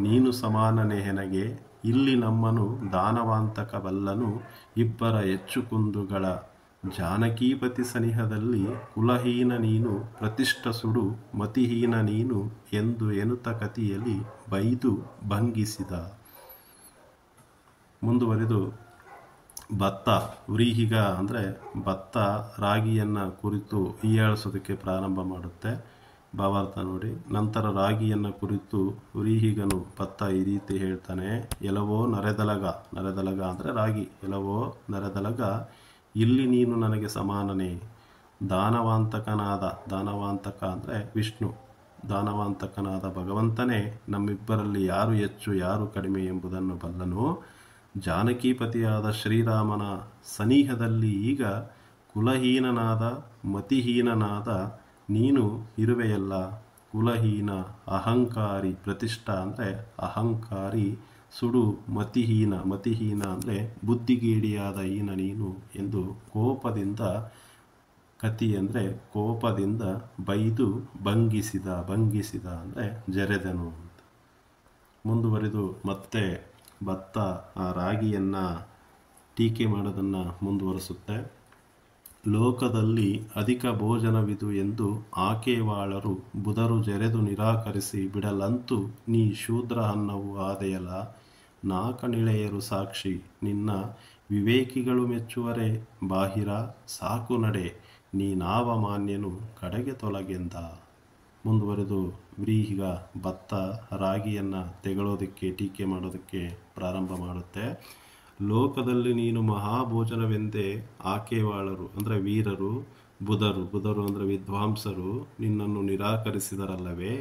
ನೀನು ಸಮಾನನೆ ಹೆನಗೆ, ಇಲ್ಲಿ ನಮ್ಮನು ದಾನವಾಂತಕ ಬಲ್ಲನು, ಇಬ್ಬರ ಹೆಚ್ಚು ಕುಂದುಗಳ ಜಾನಕೀಪತಿ ಸನಿಹದಲ್ಲಿ ಕುಲಹೀನ ನೀನು ಪ್ರತಿಷ್ಠ ಸುಡು ಮತಿಹೀನ ನೀನು ಎಂದು ಎನ್ನುತ್ತ ಕತಿಯಲ್ಲಿ ಬೈದು ಭಂಗಿಸಿದ. ಮುಂದುವರೆದು ಭತ್ತ ವ್ರೀಹಿಗ ಅಂದರೆ ಭತ್ತ ರಾಗಿಯನ್ನು ಕುರಿತು ಹೀಯಾಳಿಸೋದಕ್ಕೆ ಪ್ರಾರಂಭ ಮಾಡುತ್ತೆ. ಭಾವಾರ್ಥ ನೋಡಿ. ನಂತರ ರಾಗಿಯನ್ನು ಕುರಿತು ವ್ರೀಹಿಗನು ಭತ್ತ ಈ ರೀತಿ ಹೇಳ್ತಾನೆ. ಎಲವೋ ನರೆದಲಗ ಅಂದರೆ ರಾಗಿ. ಎಲವೋ ನರೆದಲಗ, ಇಲ್ಲಿ ನೀನು ನನಗೆ ಸಮಾನನೇ. ದಾನವಾಂತಕ ಅಂದರೆ ವಿಷ್ಣು. ದಾನವಾಂತಕನಾದ ಭಗವಂತನೇ ನಮ್ಮಿಬ್ಬರಲ್ಲಿ ಯಾರು ಹೆಚ್ಚು ಯಾರು ಕಡಿಮೆ ಎಂಬುದನ್ನು ಬಲ್ಲನು. ಜಾನಕೀಪತಿಯಾದ ಶ್ರೀರಾಮನ ಸನಿಹದಲ್ಲಿ ಈಗ ಕುಲಹೀನನಾದ ಮತಿಹೀನನಾದ ನೀನು ಇರುವೆಯಲ್ಲ. ಕುಲಹೀನ ಅಹಂಕಾರಿ, ಪ್ರತಿಷ್ಠಾ ಅಂದರೆ ಅಹಂಕಾರಿ, ಸುಡು ಮತಿಹೀನ ಅಂದರೆ ಬುದ್ಧಿಗೇಡಿಯಾದ ಹೀನ ನೀನು ಎಂದು ಕೋಪದಿಂದ, ಕತಿ ಅಂದರೆ ಕೋಪದಿಂದ ಬೈದು ಭಂಗಿಸಿದ ಅಂದರೆ ಜರೆದನು ಅಂತ. ಮುಂದುವರೆದು ಮತ್ತೆ ಭತ್ತ ಆ ರಾಗಿಯನ್ನು ಟೀಕೆ ಮಾಡೋದನ್ನು ಮುಂದುವರಿಸುತ್ತೆ. ಲೋಕದಲ್ಲಿ ಅಧಿಕ ಭೋಜನವಿದು ಎಂದು ಆಕೆವಾಳರು ಬುಧರು ಜರೆದು ನಿರಾಕರಿಸಿ ಬಿಡಲಂತೂ ನೀ ಶೂದ್ರ ಅನ್ನವು ಆದೆಯಲ. ನಾಕನಿಳೆಯರು ಸಾಕ್ಷಿ, ನಿನ್ನ ವಿವೇಕಿಗಳು ಮೆಚ್ಚುವರೆ ಬಾಹಿರ. ಸಾಕು ನಡೆ, ನೀನಾವ ಮಾನ್ಯನು ಕಡೆಗೆ ತೊಲಗೆಂದ. ಮುಂದುವರೆದು ವ್ರೀಹಿಗ ಭತ್ತ ರಾಗಿಯನ್ನು ತೆಗಳೋದಕ್ಕೆ ಟೀಕೆ ಮಾಡೋದಕ್ಕೆ ಪ್ರಾರಂಭ ಮಾಡುತ್ತೆ. ಲೋಕದಲ್ಲಿ ನೀನು ಮಹಾಭೋಜನವೆಂದೇ ಆಕೆವಾಳರು ಅಂದರೆ ವೀರರು, ಬುಧರು ಅಂದರೆ ವಿದ್ವಾಂಸರು ನಿನ್ನನ್ನು ನಿರಾಕರಿಸಿದರಲ್ಲವೇ?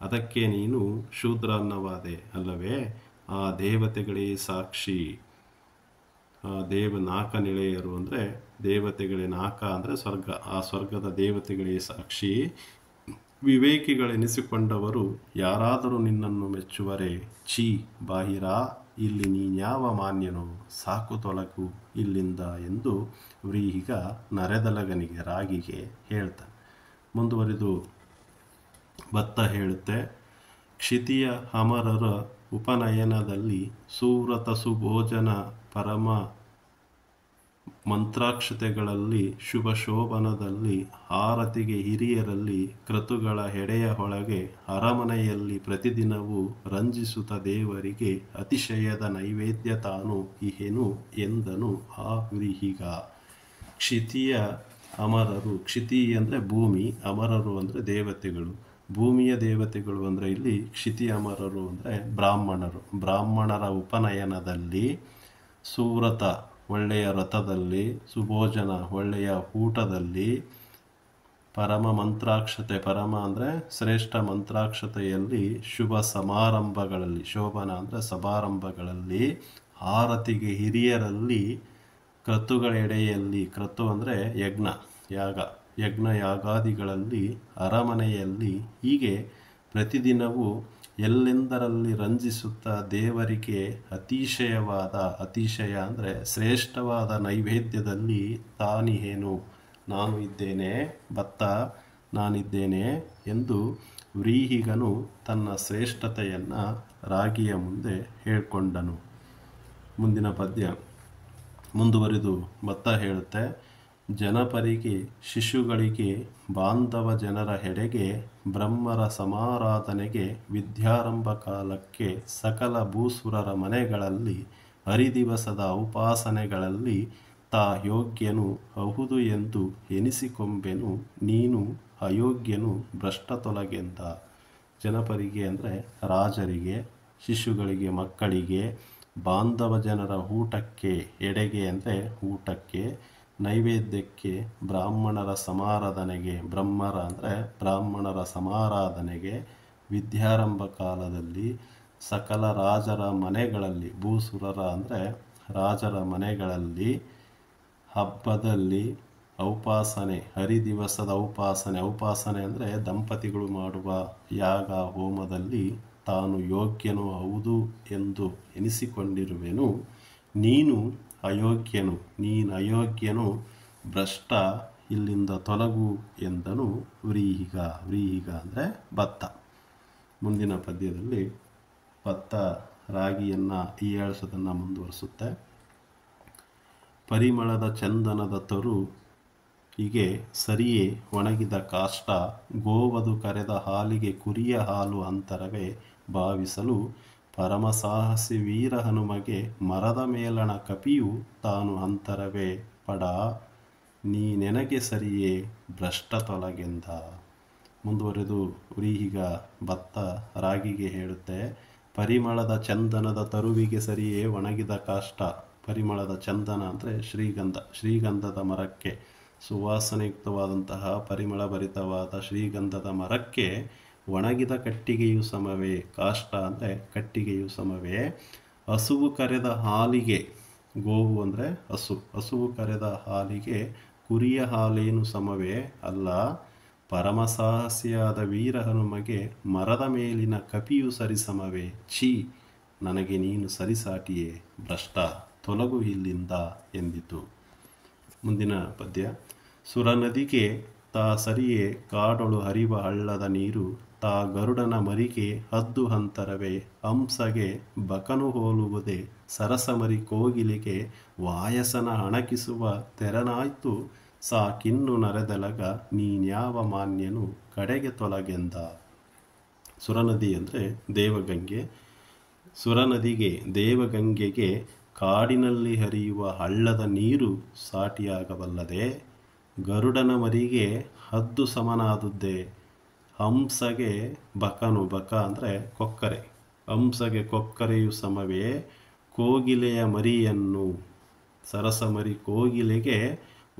ಅದಕ್ಕೆ ನೀನು ಶೂದ್ರ ಅನ್ನವಾದೆ ಅಲ್ಲವೇ? ಆ ದೇವತೆಗಳೇ ಸಾಕ್ಷಿ. ನಾಕನಿಳೆಯರು ಅಂದರೆ ದೇವತೆಗಳೇ, ನಾಕ ಅಂದರೆ ಸ್ವರ್ಗ, ಆ ಸ್ವರ್ಗದ ದೇವತೆಗಳೇ ಸಾಕ್ಷಿ. ವಿವೇಕಿಗಳೆನಿಸಿಕೊಂಡವರು ಯಾರಾದರೂ ನಿನ್ನನ್ನು ಮೆಚ್ಚುವರೆ. ಛೀ ಬಾಹಿರ, ಇಲ್ಲಿ ನೀನ್ಯಾವ ಮಾನ್ಯನೋ, ಸಾಕು ತೊಲಗು ಇಲ್ಲಿಂದ ಎಂದು ವ್ರೀಹಿಗ ನರೆದಲಗನಿಗೆ ರಾಗಿಗೆ ಹೇಳ್ತಾನೆ. ಮುಂದುವರಿದು ಭತ್ತ ಹೇಳುತ್ತೆ, ಕ್ಷಿತಿಯ ಅಮರರ ಉಪನಯನದಲ್ಲಿ ಸುವ್ರತ ಸುಭೋಜನ ಪರಮ ಮಂತ್ರಾಕ್ಷತೆಗಳಲ್ಲಿ ಶುಭ ಶೋಭನದಲ್ಲಿ ಆರತಿಗೆ ಹಿರಿಯರಲ್ಲಿ ಕ್ರತುಗಳ ಹೆಡೆಯ ಹೊಳಗೆ ಅರಮನೆಯಲ್ಲಿ ಪ್ರತಿದಿನವೂ ರಂಜಿಸುತ್ತ ದೇವರಿಗೆ ಅತಿಶಯದ ನೈವೇದ್ಯ ತಾನು ಇಹೆನು ಎಂದನು ಆ ವ್ರೀಹಿಗ. ಕ್ಷಿತಿಯ ಅಮರರು, ಕ್ಷಿತಿ ಅಂದರೆ ಭೂಮಿ, ಅಮರರು ಅಂದರೆ ದೇವತೆಗಳು. ಭೂಮಿಯ ದೇವತೆಗಳು ಅಂದರೆ ಇಲ್ಲಿ ಕ್ಷಿತಿ ಅಮರರು ಅಂದರೆ ಬ್ರಾಹ್ಮಣರು. ಬ್ರಾಹ್ಮಣರ ಉಪನಯನದಲ್ಲಿ ಸುವ್ರತ ಒಳ್ಳೆಯ ರಥದಲ್ಲಿ, ಸುಭೋಜನ ಒಳ್ಳೆಯ ಊಟದಲ್ಲಿ, ಪರಮ ಮಂತ್ರಾಕ್ಷತೆ, ಪರಮ ಅಂದರೆ ಶ್ರೇಷ್ಠ ಮಂತ್ರಾಕ್ಷತೆಯಲ್ಲಿ, ಶುಭ ಸಮಾರಂಭಗಳಲ್ಲಿ, ಶೋಭನ ಅಂದರೆ ಸಮಾರಂಭಗಳಲ್ಲಿ, ಆರತಿಗೆ ಹಿರಿಯರಲ್ಲಿ, ಕ್ರತುಗಳ ಎಡೆಯಲ್ಲಿ, ಕ್ರತು ಅಂದರೆ ಯಜ್ಞ ಯಾಗ, ಯಜ್ಞ ಯಾಗಾದಿಗಳಲ್ಲಿ, ಅರಮನೆಯಲ್ಲಿ, ಹೀಗೆ ಪ್ರತಿದಿನವೂ ಎಲ್ಲೆಂದರಲ್ಲಿ ರಂಜಿಸುತ್ತಾ ದೇವರಿಗೆ ಅತಿಶಯವಾದ, ಅತಿಶಯ ಅಂದರೆ ಶ್ರೇಷ್ಠವಾದ ನೈವೇದ್ಯದಲ್ಲಿ ತಾನಿಹೇನು, ನಾನು ಇದ್ದೇನೆ, ಭತ್ತ ನಾನಿದ್ದೇನೆ ಎಂದು ವ್ರೀಹಿಗನು ತನ್ನ ಶ್ರೇಷ್ಠತೆಯನ್ನು ರಾಗಿಯ ಮುಂದೆ ಹೇಳಿಕೊಂಡನು. ಮುಂದಿನ ಪದ್ಯ ಮುಂದುವರಿದು ಭತ್ತ ಹೇಳುತ್ತೆ, ಜನಪರಿಗೆ ಶಿಶುಗಳಿಗೆ ಬಾಂಧವ ಜನರ ಹೆಡೆಗೆ ಬ್ರಹ್ಮರ ಸಮಾರಾಧನೆಗೆ ವಿದ್ಯಾರಂಭ ಕಾಲಕ್ಕೆ ಸಕಲ ಭೂಸುರರ ಮನೆಗಳಲ್ಲಿ ಹರಿದಿವಸದ ಉಪಾಸನೆಗಳಲ್ಲಿ ತಾ ಯೋಗ್ಯನು ಹೌದು ಎಂದು ಎನಿಸಿಕೊಂಬೆನು, ನೀನು ಅಯೋಗ್ಯನು ಭ್ರಷ್ಟ ತೊಲಗೆಂದ. ಜನಪರಿಗೆ ಅಂದರೆ ರಾಜರಿಗೆ, ಶಿಶುಗಳಿಗೆ ಮಕ್ಕಳಿಗೆ, ಬಾಂಧವ ಜನರ ಊಟಕ್ಕೆ, ಎಡೆಗೆ ಅಂದರೆ ಊಟಕ್ಕೆ, ನೈವೇದ್ಯಕ್ಕೆ, ಬ್ರಾಹ್ಮಣರ ಸಮಾರಾಧನೆಗೆ, ಬ್ರಹ್ಮರ ಅಂದರೆ ಬ್ರಾಹ್ಮಣರ ಸಮಾರಾಧನೆಗೆ, ವಿದ್ಯಾರಂಭ ಕಾಲದಲ್ಲಿ ಸಕಲ ರಾಜರ ಮನೆಗಳಲ್ಲಿ, ಭೂಸುರರ ಅಂದರೆ ರಾಜರ ಮನೆಗಳಲ್ಲಿ, ಹಬ್ಬದಲ್ಲಿ, ಔಪಾಸನೆ, ಹರಿದಿವಸದ ಔಪಾಸನೆ, ಔಪಾಸನೆ ಅಂದರೆ ದಂಪತಿಗಳು ಮಾಡುವ ಯಾಗ ಹೋಮದಲ್ಲಿ ತಾನು ಯೋಗ್ಯನು ಹೌದು ಎಂದು ಎನಿಸಿಕೊಂಡಿರುವೆನು, ನೀನು ಅಯೋಗ್ಯನು, ನೀನು ಅಯೋಗ್ಯನು ಭ್ರಷ್ಟ, ಇಲ್ಲಿಂದ ತೊಲಗು ಎಂದನು ವ್ರೀಹಿಗ. ವ್ರೀಹಿಗ ಅಂದರೆ ಭತ್ತ. ಮುಂದಿನ ಪದ್ಯದಲ್ಲಿ ಭತ್ತ ರಾಗಿಯನ್ನು ಹೀಯಾಳಿಸೋದನ್ನು ಮುಂದುವರಿಸುತ್ತೆ. ಪರಿಮಳದ ಚಂದನದ ತರು ಹೀಗೆ ಸರಿಯೇ ಒಣಗಿದ ಕಾಷ್ಟ, ಗೋವದು ಕರೆದ ಹಾಲಿಗೆ ಕುರಿಯ ಹಾಲು ಅಂತರವೇ ಭಾವಿಸಲು, ಪರಮಸಾಹಸಿ ವೀರ ಹನುಮಗೆ ಮರದ ಮೇಲಣ ಕಪಿಯು ತಾನು ಅಂತರವೇ ಪಡ, ನೀ ನೆನಗೆ ಸರಿಯೇ ಭ್ರಷ್ಟ ತೊಲಗೆಂದ. ಮುಂದುವರೆದು ವ್ರೀಹಿಗ ಭತ್ತ ರಾಗಿಗೆ ಹೇಳುತ್ತೆ, ಪರಿಮಳದ ಚಂದನದ ತರುವಿಗೆ ಸರಿಯೇ ಒಣಗಿದ ಕಾಷ್ಟ. ಪರಿಮಳದ ಚಂದನ ಅಂದರೆ ಶ್ರೀಗಂಧ, ಶ್ರೀಗಂಧದ ಮರಕ್ಕೆ, ಸುವಾಸನೆಯುಕ್ತವಾದಂತಹ ಪರಿಮಳ ಭರಿತವಾದ ಶ್ರೀಗಂಧದ ಮರಕ್ಕೆ ಒಣಗಿದ ಕಟ್ಟಿಗೆಯು ಸಮವೇ, ಕಾಷ್ಟ ಅಂದರೆ ಕಟ್ಟಿಗೆಯು ಸಮವೇ, ಹಸುವು ಕರೆದ ಹಾಲಿಗೆ, ಗೋವು ಅಂದರೆ ಹಸು, ಹಸುವು ಕರೆದ ಹಾಲಿಗೆ ಕುರಿಯ ಹಾಲೇನು ಸಮವೇ ಅಲ್ಲ, ಪರಮಸಾಹಸಿಯಾದ ವೀರ ಹನುಮಗೆ ಮರದ ಮೇಲಿನ ಕಪಿಯು ಸರಿಸಮವೇ, ಛೀ ನನಗೆ ನೀನು ಸರಿಸಾಟಿಯೇ ಭ್ರಷ್ಟ, ತೊಲಗು ಇಲ್ಲಿಂದ ಎಂದಿತು. ಮುಂದಿನ ಪದ್ಯ. ಸುರನದಿಗೆ ತಾ ಸರಿಯೇ ಕಾಡೊಳು ಹರಿವ ಹಳ್ಳದ ನೀರು, ತಾ ಗರುಡನ ಮರಿಗೆ ಹದ್ದು ಅಂತರವೇ, ಹಂಸಗೆ ಬಕನು ಹೋಲುವುದೇ, ಸರಸಮರಿ ಕೋಗಿಲೆಗೆ ವಾಯಸನ ಅಣಕಿಸುವ ತೆರನಾಯ್ತು, ಸಾಕಿನ್ನು ನರೆದೆಲಗ ನೀನ್ಯಾವ ಮಾನ್ಯನು ಕಡೆಗೆ ತೊಲಗೆಂದ. ಸುರನದಿ ಅಂದರೆ ದೇವಗಂಗೆ. ಸುರನದಿಗೆ, ದೇವಗಂಗೆಗೆ ಕಾಡಿನಲ್ಲಿ ಹರಿಯುವ ಹಳ್ಳದ ನೀರು ಸಾಟಿಯಾಗಬಲ್ಲದೆ, ಗರುಡನ ಮರಿಗೆ ಹದ್ದು ಸಮನಾದುದೇ, ಹಂಸಗೆ ಬಕನು, ಬಕ ಅಂದರೆ ಕೊಕ್ಕರೆ, ಹಂಸಗೆ ಕೊಕ್ಕರೆಯು ಸಮವೇ, ಕೋಗಿಲೆಯ ಮರಿಯನ್ನು, ಸರಸಮರಿ ಕೋಗಿಲೆಗೆ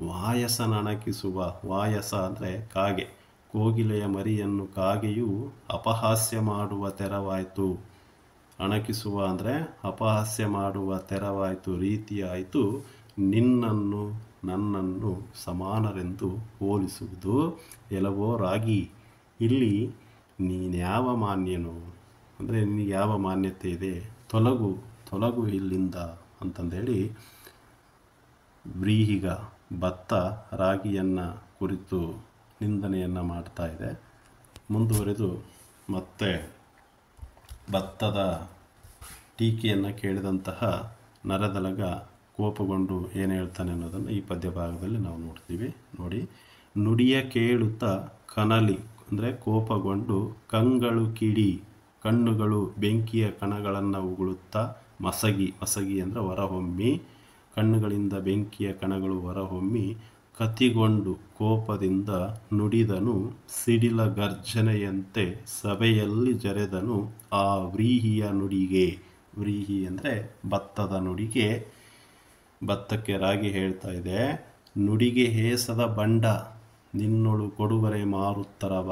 ವಾಯಸನಣಕಿಸುವ, ವಾಯಸ ಅಂದರೆ ಕಾಗೆ, ಕೋಗಿಲೆಯ ಮರಿಯನ್ನು ಕಾಗೆಯು ಅಪಹಾಸ್ಯ ಮಾಡುವ ತೆರವಾಯಿತು, ಅಣಕಿಸುವ ಅಂದರೆ ಅಪಹಾಸ್ಯ ಮಾಡುವ ತೆರವಾಯಿತು, ರೀತಿಯಾಯಿತು, ನಿನ್ನನ್ನು ನನ್ನನ್ನು ಸಮಾನರೆಂದು ಹೋಲಿಸುವುದು. ಎಲವೋ ರಾಗಿ, ಇಲ್ಲಿ ನೀನ್ಯಾವ ಮಾನ್ಯನು ಅಂದರೆ ನಿನಗೆ ಯಾವ ಮಾನ್ಯತೆ ಇದೆ, ತೊಲಗು ತೊಲಗು ಇಲ್ಲಿಂದ ಅಂತಂದೇಳಿ ವ್ರೀಹಿಗ ಭತ್ತ ರಾಗಿಯನ್ನು ಕುರಿತು ನಿಂದನೆಯನ್ನು ಮಾಡ್ತಾ ಇದೆ. ಮುಂದುವರೆದು ಮತ್ತೆ ಭತ್ತದ ಟೀಕೆಯನ್ನು ಕೇಳಿದಂತಹ ನರದಲಗ ಕೋಪಗೊಂಡು ಏನು ಹೇಳ್ತಾನೆ ಅನ್ನೋದನ್ನು ಈ ಪದ್ಯ ಭಾಗದಲ್ಲಿ ನಾವು ನೋಡ್ತೀವಿ. ನೋಡಿ, ನುಡಿಯ ಕೇಳುತ್ತಾ ಕನಲಿ ಅಂದರೆ ಕೋಪಗೊಂಡು ಕಂಗಳು ಕಿಡಿ ಕಣ್ಣುಗಳು ಬೆಂಕಿಯ ಕಣಗಳನ್ನು ಉಗುಳುತ್ತಾ ಮಸಗಿ ಅಂದರೆ ಹೊರಹೊಮ್ಮಿ, ಕಣ್ಣುಗಳಿಂದ ಬೆಂಕಿಯ ಕಣಗಳು ಹೊರಹೊಮ್ಮಿ ಕತಿಗೊಂಡು ಕೋಪದಿಂದ ನುಡಿದನು ಸಿಡಿಲ ಗರ್ಜನೆಯಂತೆ ಸಭೆಯಲ್ಲಿ ಜರೆದನು ಆ ವ್ರೀಹಿಯ ನುಡಿಗೆ. ವ್ರೀಹಿ ಅಂದರೆ ಭತ್ತದ ನುಡಿಗೆ. ಭತ್ತಕ್ಕೆ ರಾಗಿ ಹೇಳ್ತಾ ಇದೆ, ನುಡಿಗೆ ಹೇಸದ ಬಂಡ ನಿನ್ನೊಳು ಕೊಡುವರೆ ಮಾರುತ್ತರವ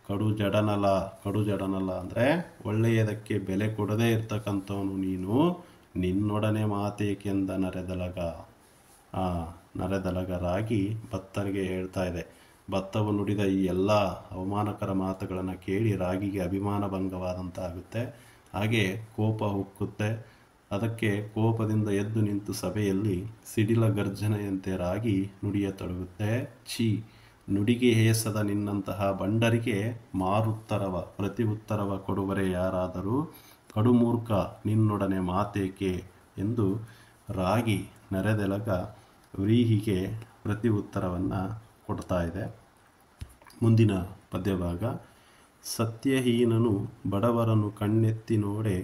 ಕಡು ಜಡನಲ ಅಂದರೆ ಒಳ್ಳೆಯದಕ್ಕೆ ಬೆಲೆ ಕೊಡದೇ ಇರ್ತಕ್ಕಂಥವನು ನೀನು, ನಿನ್ನೊಡನೆ ಮಾತೇಕೆಂದ ನರೆದಲಗ. ನರೆದಲಗ ರಾಗಿ ಭತ್ತನಿಗೆ ಹೇಳ್ತಾ ಇದೆ. ಭತ್ತವು ನುಡಿದ ಈ ಎಲ್ಲ ಅವಮಾನಕರ ಮಾತುಗಳನ್ನು ಕೇಳಿ ರಾಗಿಗೆ ಅಭಿಮಾನ ಭಂಗವಾದಂತಾಗುತ್ತೆ. ಹಾಗೆ ಕೋಪ ಹುಕ್ಕುತ್ತೆ. ಅದಕ್ಕೆ ಕೋಪದಿಂದ ಎದ್ದು ನಿಂತು ಸಭೆಯಲ್ಲಿ ಸಿಡಿಲ ಗರ್ಜನೆಯಂತೆ ರಾಗಿ ನುಡಿಯತೊಡಗುತ್ತೆ. ಛೀ, ನುಡಿಗೆ ಹೇಸದ ನಿನ್ನಂತಹ ಬಂಡರಿಗೆ ಮಾರುತ್ತರವ ಪ್ರತಿ ಉತ್ತರವ ಕೊಡುವರೆ ಯಾರಾದರೂ, ಕಡುಮೂರ್ಖ ನಿನ್ನೊಡನೆ ಮಾತೇಕೆ ಎಂದು ರಾಗಿ ನರೆದೆಲಗ ವ್ರೀಹಿಗೆ ಪ್ರತಿ ಉತ್ತರವನ್ನು ಕೊಡ್ತಾ ಇದೆ. ಮುಂದಿನ ಪದ್ಯಭಾಗ, ಸತ್ಯಹೀನನು ಬಡವರನ್ನು ಕಣ್ಣೆತ್ತಿ ನೋಡೆ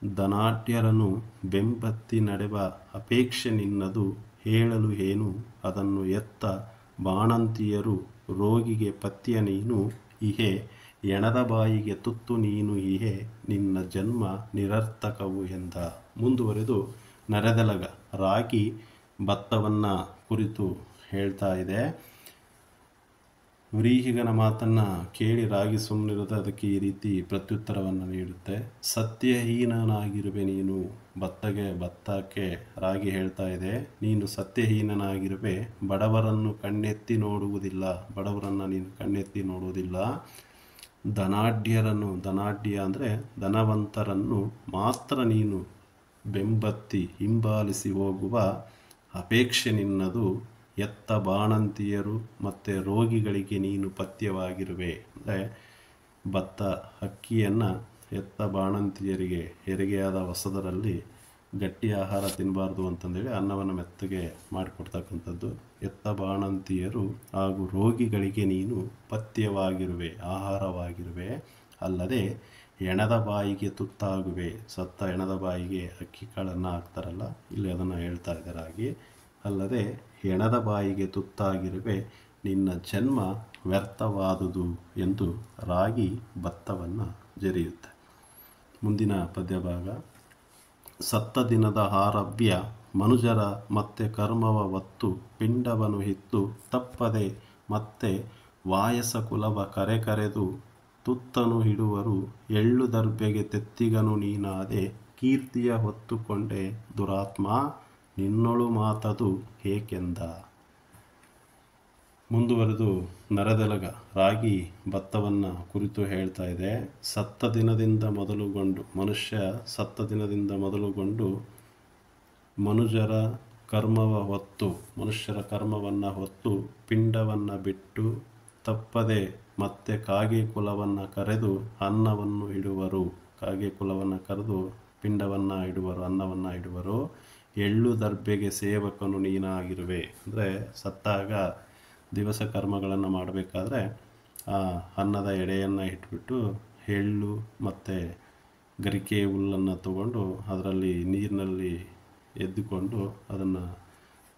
ಧನಾಢ್ಯರನು ಬೆಂಬತ್ತಿ ನಡೆವ ಅಪೇಕ್ಷೆ ನಿನ್ನದು ಹೇಳಲು ಏನು ಅದನ್ನು ಎತ್ತ ಬಾಣಂತಿಯರು ರೋಗಿಗೆ ಪಥ್ಯ ನೀನು ಇಹೆ ಎಣದ ಬಾಯಿಗೆ ತುತ್ತು ನೀನು ಇಹೆ ನಿನ್ನ ಜನ್ಮ ನಿರರ್ಥಕವು ಎಂದ. ಮುಂದುವರೆದು ನರೆದಲಗ ರಾಗಿ ಭತ್ತವನ್ನು ಕುರಿತು ಹೇಳ್ತಾ ಇದೆ. ವ್ರೀಹಿಗನ ಮಾತನ್ನು ಕೇಳಿ ರಾಗಿ ಸುಮ್ಮನಿರುತ್ತೆ. ಅದಕ್ಕೆ ಈ ರೀತಿ ಪ್ರತ್ಯುತ್ತರವನ್ನು ನೀಡುತ್ತೆ. ಸತ್ಯಹೀನನಾಗಿರುವೆ ನೀನು. ಭತ್ತಕ್ಕೆ ರಾಗಿ ಹೇಳ್ತಾ ಇದೆ, ನೀನು ಸತ್ಯಹೀನನಾಗಿರುವೆ, ಬಡವರನ್ನು ಕಣ್ಣೆತ್ತಿ ನೋಡುವುದಿಲ್ಲ. ಧನಾಢ್ಯ ಅಂದರೆ ಧನವಂತರನ್ನು ಮಾತ್ರ ನೀನು ಬೆಂಬತ್ತಿ ಹಿಂಬಾಲಿಸಿ ಹೋಗುವ ಅಪೇಕ್ಷೆ ನಿನ್ನದು. ಎತ್ತ ಬಾಣಂತಿಯರು ಮತ್ತು ರೋಗಿಗಳಿಗೆ ನೀನು ಪಥ್ಯವಾಗಿರುವೆ. ಅಂದರೆ ಭತ್ತ ಅಕ್ಕಿಯನ್ನು ಎತ್ತ ಬಾಣಂತಿಯರಿಗೆ ಹೆರಿಗೆಯಾದ ಹೊಸದರಲ್ಲಿ ಗಟ್ಟಿ ಆಹಾರ ತಿನ್ನಬಾರ್ದು ಅಂತಂದೇಳಿ ಅನ್ನವನ್ನು ಮೆತ್ತಗೆ ಮಾಡಿಕೊಡ್ತಕ್ಕಂಥದ್ದು. ಎತ್ತ ಬಾಣಂತಿಯರು ಹಾಗೂ ರೋಗಿಗಳಿಗೆ ನೀನು ಪಥ್ಯವಾಗಿರುವೆ, ಆಹಾರವಾಗಿರುವೆ. ಅಲ್ಲದೆ ಎಣದ ಬಾಯಿಗೆ ತುತ್ತಾಗುವೆ. ಸತ್ತ ಎಣದ ಬಾಯಿಗೆ ಅಕ್ಕಿ ಕಾಳನ್ನು ಹಾಕ್ತಾರಲ್ಲ, ಇಲ್ಲಿ ಅದನ್ನು ಹೇಳ್ತಾ ಇದ್ದಾರಾಗಿ. ಅಲ್ಲದೆ ಹೆಣದ ಬಾಯಿಗೆ ತುತ್ತಾಗಿರುವೆ, ನಿನ್ನ ಜನ್ಮ ವ್ಯರ್ಥವಾದುದು ಎಂದು ರಾಗಿ ಭತ್ತವನ್ನು ಜರಿಯುತ್ತೆ. ಮುಂದಿನ ಪದ್ಯಭಾಗ, ಸತ್ತ ದಿನದ ಆರವ್ಯ ಮನುಜರ ಮತ್ತೆ ಕರ್ಮವ ಒತ್ತು ಪಿಂಡವನು ಹಿತ್ತು ತಪ್ಪದೆ ಮತ್ತೆ ವಾಯಸ ಕುಲವ ಕರೆದು ತುತ್ತನು ಹಿಡುವರು ಎಳ್ಳು ದರ್ಬೆಗೆ ತೆತ್ತಿಗನು ನೀನಾದೆ ಕೀರ್ತಿಯ ಹೊತ್ತುಕೊಂಡೆ ದುರಾತ್ಮ ನಿನ್ನೊಳು ಮಾತದು ಏಕೆಂದ. ಮುಂದುವರೆದು ನರದೆಲಗ ರಾಗಿ ಭತ್ತವನ್ನು ಕುರಿತು ಹೇಳ್ತಾ ಇದೆ. ಮನುಷ್ಯ ಸತ್ತ ದಿನದಿಂದ ಮೊದಲುಗೊಂಡು ಮನುಷ್ಯರ ಕರ್ಮವನ್ನು ಹೊತ್ತು ಪಿಂಡವನ್ನು ಬಿಟ್ಟು ತಪ್ಪದೆ ಮತ್ತೆ ಕಾಗೆ ಕುಲವನ್ನು ಕರೆದು ಅನ್ನವನ್ನು ಇಡುವರು. ಕಾಗೆ ಕುಲವನ್ನು ಕರೆದು ಪಿಂಡವನ್ನು ಇಡುವರು, ಅನ್ನವನ್ನು ಇಡುವರು. ಎಳ್ಳು ದರ್ಬೆಗೆ ಸೇವಕನು ನೀನಾಗಿರುವೆ. ಅಂದರೆ ಸತ್ತಾಗ ದಿವಸ ಕರ್ಮಗಳನ್ನು ಮಾಡಬೇಕಾದ್ರೆ ಆ ಅನ್ನದ ಎಡೆಯನ್ನು ಇಟ್ಬಿಟ್ಟು ಎಳ್ಳು ಮತ್ತು ಗರಿಕೆ ಹುಲ್ಲನ್ನು ತಗೊಂಡು ಅದರಲ್ಲಿ ನೀರಿನಲ್ಲಿ ಎದ್ದುಕೊಂಡು ಅದನ್ನು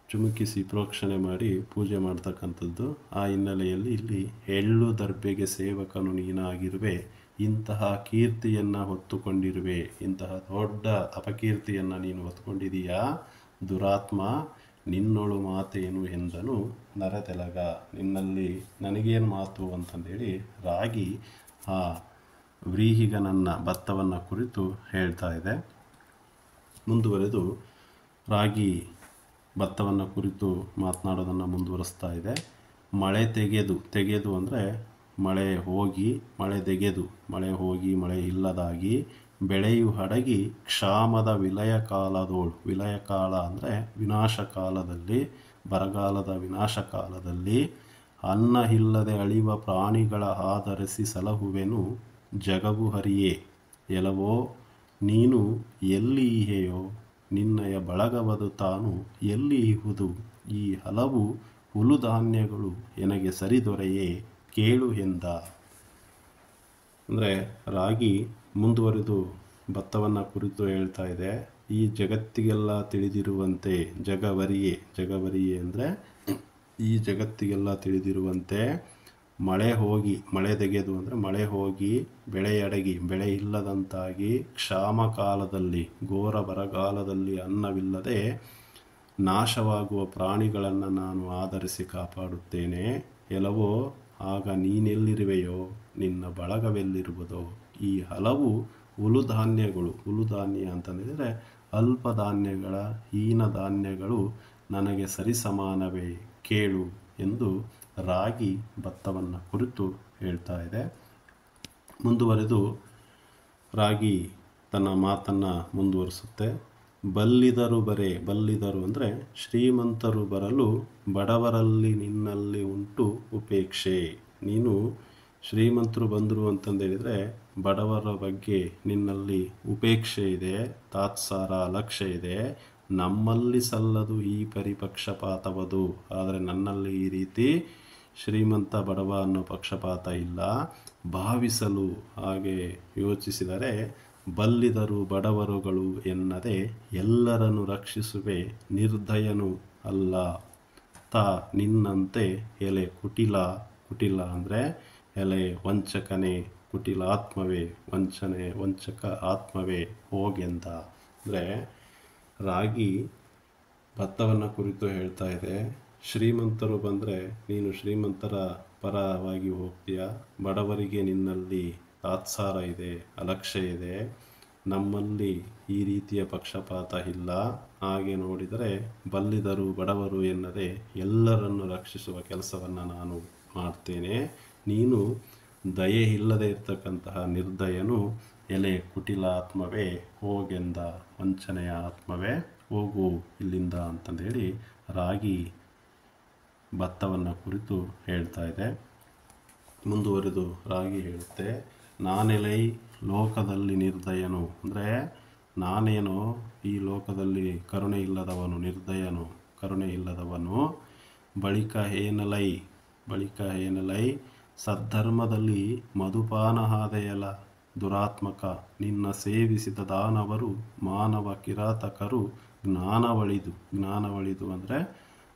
ಚುಮುಕಿಸಿ ಪ್ರೋಕ್ಷಣೆ ಮಾಡಿ ಪೂಜೆ ಮಾಡ್ತಕ್ಕಂಥದ್ದು. ಆ ಹಿನ್ನೆಲೆಯಲ್ಲಿ ಇಲ್ಲಿ ಎಳ್ಳು ದರ್ಬೆಗೆ ಸೇವಕನು ನೀನಾಗಿರುವೆ, ಇಂತಹ ಕೀರ್ತಿಯನ್ನು ಹೊತ್ತುಕೊಂಡಿರುವೆ, ಇಂತಹ ದೊಡ್ಡ ಅಪಕೀರ್ತಿಯನ್ನು ನೀನು ಹೊತ್ತುಕೊಂಡಿದೀಯಾ, ದುರಾತ್ಮ ನಿನ್ನೊಳು ಮಾತೇನು ಎಂದನು ನರತೆಲಗ. ನಿನ್ನಲ್ಲಿ ನನಗೇನು ಮಾತು ಅಂತಂದೇಳಿ ರಾಗಿ ಆ ವ್ರೀಹಿಗನನ್ನು ಭತ್ತವನ್ನು ಕುರಿತು ಹೇಳ್ತಾ ಇದೆ. ಮುಂದುವರೆದು ರಾಗಿ ಭತ್ತವನ್ನು ಕುರಿತು ಮಾತನಾಡೋದನ್ನು ಮುಂದುವರಿಸ್ತಾ ಇದೆ. ಮಳೆ ತೆಗೆದು ಅಂದರೆ ಮಳೆ ಹೋಗಿ ಮಳೆ ತೆಗೆದು, ಮಳೆ ಹೋಗಿ ಮಳೆ ಇಲ್ಲದಾಗಿ, ಬೆಳೆಯು ಹಡಗಿ ಕ್ಷಾಮದ ವಿಲಯ ಕಾಲದೋಳು. ವಿಲಯ ಕಾಲ ಅಂದರೆ ವಿನಾಶ ಕಾಲದಲ್ಲಿ, ಬರಗಾಲದ ವಿನಾಶ ಕಾಲದಲ್ಲಿ ಅನ್ನ ಇಲ್ಲದೆ ಅಳಿವ ಪ್ರಾಣಿಗಳ ಆಧರಿಸಿ ಸಲಹುವೆನು ಜಗವು ಹರಿಯೇ. ಎಲವೋ ನೀನು ಎಲ್ಲಿ ಇಹೆಯೋ, ನಿನ್ನಯ ಬಳಗವದು ತಾನು ಎಲ್ಲಿ ಇಹುದು. ಈ ಹಲವು ಹುಲುಧಾನ್ಯಗಳು ಎನಗೆ ಸರಿದೊರೆಯೇ ಕೇಳು ಎಂದ. ಅಂದರೆ ರಾಗಿ ಮುಂದುವರೆದು ಭತ್ತವನ್ನು ಕುರಿತು ಹೇಳ್ತಾ ಇದೆ. ಈ ಜಗತ್ತಿಗೆಲ್ಲ ತಿಳಿದಿರುವಂತೆ ಜಗವರಿಯೇ ಅಂದರೆ ಈ ಜಗತ್ತಿಗೆಲ್ಲ ತಿಳಿದಿರುವಂತೆ ಮಳೆ ಹೋಗಿ, ಮಳೆ ತೆಗೆದು ಅಂದರೆ ಮಳೆ ಹೋಗಿ, ಬೆಳೆಯಡಗಿ, ಬೆಳೆ ಇಲ್ಲದಂತಾಗಿ, ಕ್ಷಾಮ ಕಾಲದಲ್ಲಿ, ಘೋರ ಬರಗಾಲದಲ್ಲಿ ಅನ್ನವಿಲ್ಲದೆ ನಾಶವಾಗುವ ಪ್ರಾಣಿಗಳನ್ನು ನಾನು ಆಧರಿಸಿ ಕಾಪಾಡುತ್ತೇನೆ. ಎಲವೋ ಆಗ ನೀನೆಲ್ಲಿರುವೆಯೋ, ನಿನ್ನ ಬಳಗವೆಲ್ಲಿರುವುದೋ. ಈ ಹಲವು ಹುಲುಧಾನ್ಯಗಳು, ಹುಲುಧಾನ್ಯ ಅಂತಂದರೆ ಅಲ್ಪ ಧಾನ್ಯಗಳ, ಹೀನ ಧಾನ್ಯಗಳು ನನಗೆ ಸರಿಸಮಾನವೇ ಕೇಳು ಎಂದು ರಾಗಿ ಭತ್ತವನ್ನು ಕುರಿತು ಹೇಳ್ತಾ ಇದೆ. ಮುಂದುವರೆದು ರಾಗಿ ತನ್ನ ಮಾತನ್ನು ಮುಂದುವರಿಸುತ್ತೆ. ಬಲ್ಲಿದರು ಅಂದರೆ ಶ್ರೀಮಂತರು ಬರಲು ಬಡವರಲ್ಲಿ ನಿನ್ನಲ್ಲಿ ಉಂಟು ಉಪೇಕ್ಷೆ. ನೀನು ಶ್ರೀಮಂತರು ಬಂದರು ಅಂತಂದೇಳಿದರೆ ಬಡವರ ಬಗ್ಗೆ ನಿನ್ನಲ್ಲಿ ಉಪೇಕ್ಷೆ ಇದೆ, ತಾತ್ಸಾರ, ಅಲಕ್ಷ್ಯ ಇದೆ. ನಮ್ಮಲ್ಲಿ ಸಲ್ಲದು ಈ ಪರಿಪಕ್ಷಪಾತವದು. ಆದರೆ ನನ್ನಲ್ಲಿ ಈ ರೀತಿ ಶ್ರೀಮಂತ ಬಡವ ಅನ್ನೋ ಪಕ್ಷಪಾತ ಇಲ್ಲ. ಭಾವಿಸಲು ಹಾಗೆ ಯೋಚಿಸಿದರೆ ಬಲ್ಲಿದರು ಬಡವರುಗಳು ಎನ್ನದೆ ಎಲ್ಲರನ್ನು ರಕ್ಷಿಸುವೆ ನಿರ್ದಯನು ಅಲ್ಲ ತಾ ನಿನ್ನಂತೆ ಎಲೆ ಕುಟಿಲ. ಕುಟಿಲ ಅಂದರೆ ಎಲೆ ವಂಚಕನೇ, ಕುಟಿಲಾತ್ಮವೇ, ವಂಚಕ ಆತ್ಮವೇ ಹೋಗೆಂದ. ಅಂದರೆ ರಾಗಿ ಭತ್ತವನ್ನು ಕುರಿತು ಹೇಳ್ತಾ ಇದೆ. ಶ್ರೀಮಂತರು ಬಂದರೆ ನೀನು ಶ್ರೀಮಂತರ ಪರವಾಗಿ ಹೋಗ್ತೀಯ, ಬಡವರಿಗೆ ನಿನ್ನಲ್ಲಿ ತಾತ್ಸಾರ ಇದೆ, ಅಲಕ್ಷ್ಯ ಇದೆ. ನಮ್ಮಲ್ಲಿ ಈ ರೀತಿಯ ಪಕ್ಷಪಾತ ಇಲ್ಲ. ಹಾಗೆ ನೋಡಿದರೆ ಬಲ್ಲಿದರು ಬಡವರು ಎನ್ನದೆ ಎಲ್ಲರನ್ನು ರಕ್ಷಿಸುವ ಕೆಲಸವನ್ನು ನಾನು ಮಾಡ್ತೇನೆ. ನೀನು ದಯೆ ಇಲ್ಲದೆ ಇರ್ತಕ್ಕಂತಹ ನಿರ್ದಯನು, ಎಲೆ ಕುಟಿಲಾತ್ಮವೇ ಹೋಗೆಂದ. ವಂಚನೆಯ ಆತ್ಮವೇ ಹೋಗು ಇಲ್ಲಿಂದ ಅಂತಂದೇಳಿ ರಾಗಿ ಭತ್ತವನ್ನು ಕುರಿತು ಹೇಳ್ತಾ ಇದೆ. ಮುಂದುವರೆದು ರಾಗಿ ಹೇಳುತ್ತೆ, ನಾನೆಲೈ ಲೋಕದಲ್ಲಿ ನಿರ್ದಯನು. ಅಂದರೆ ನಾನೇನೋ ಈ ಲೋಕದಲ್ಲಿ ಕರುಣೆ ಇಲ್ಲದವನು, ನಿರ್ದಯನು, ಕರುಣೆ ಇಲ್ಲದವನು. ಬಳಿಕ ಏನಲೈ ಸದ್ಧರ್ಮದಲ್ಲಿ ಮಧುಪಾನ ಹಾದೆಯಲ ದುರಾತ್ಮಕ. ನಿನ್ನ ಸೇವಿಸಿದ ದಾನವರು ಮಾನವ ಕಿರಾತಕರು ಜ್ಞಾನವಳಿದು ಅಂದರೆ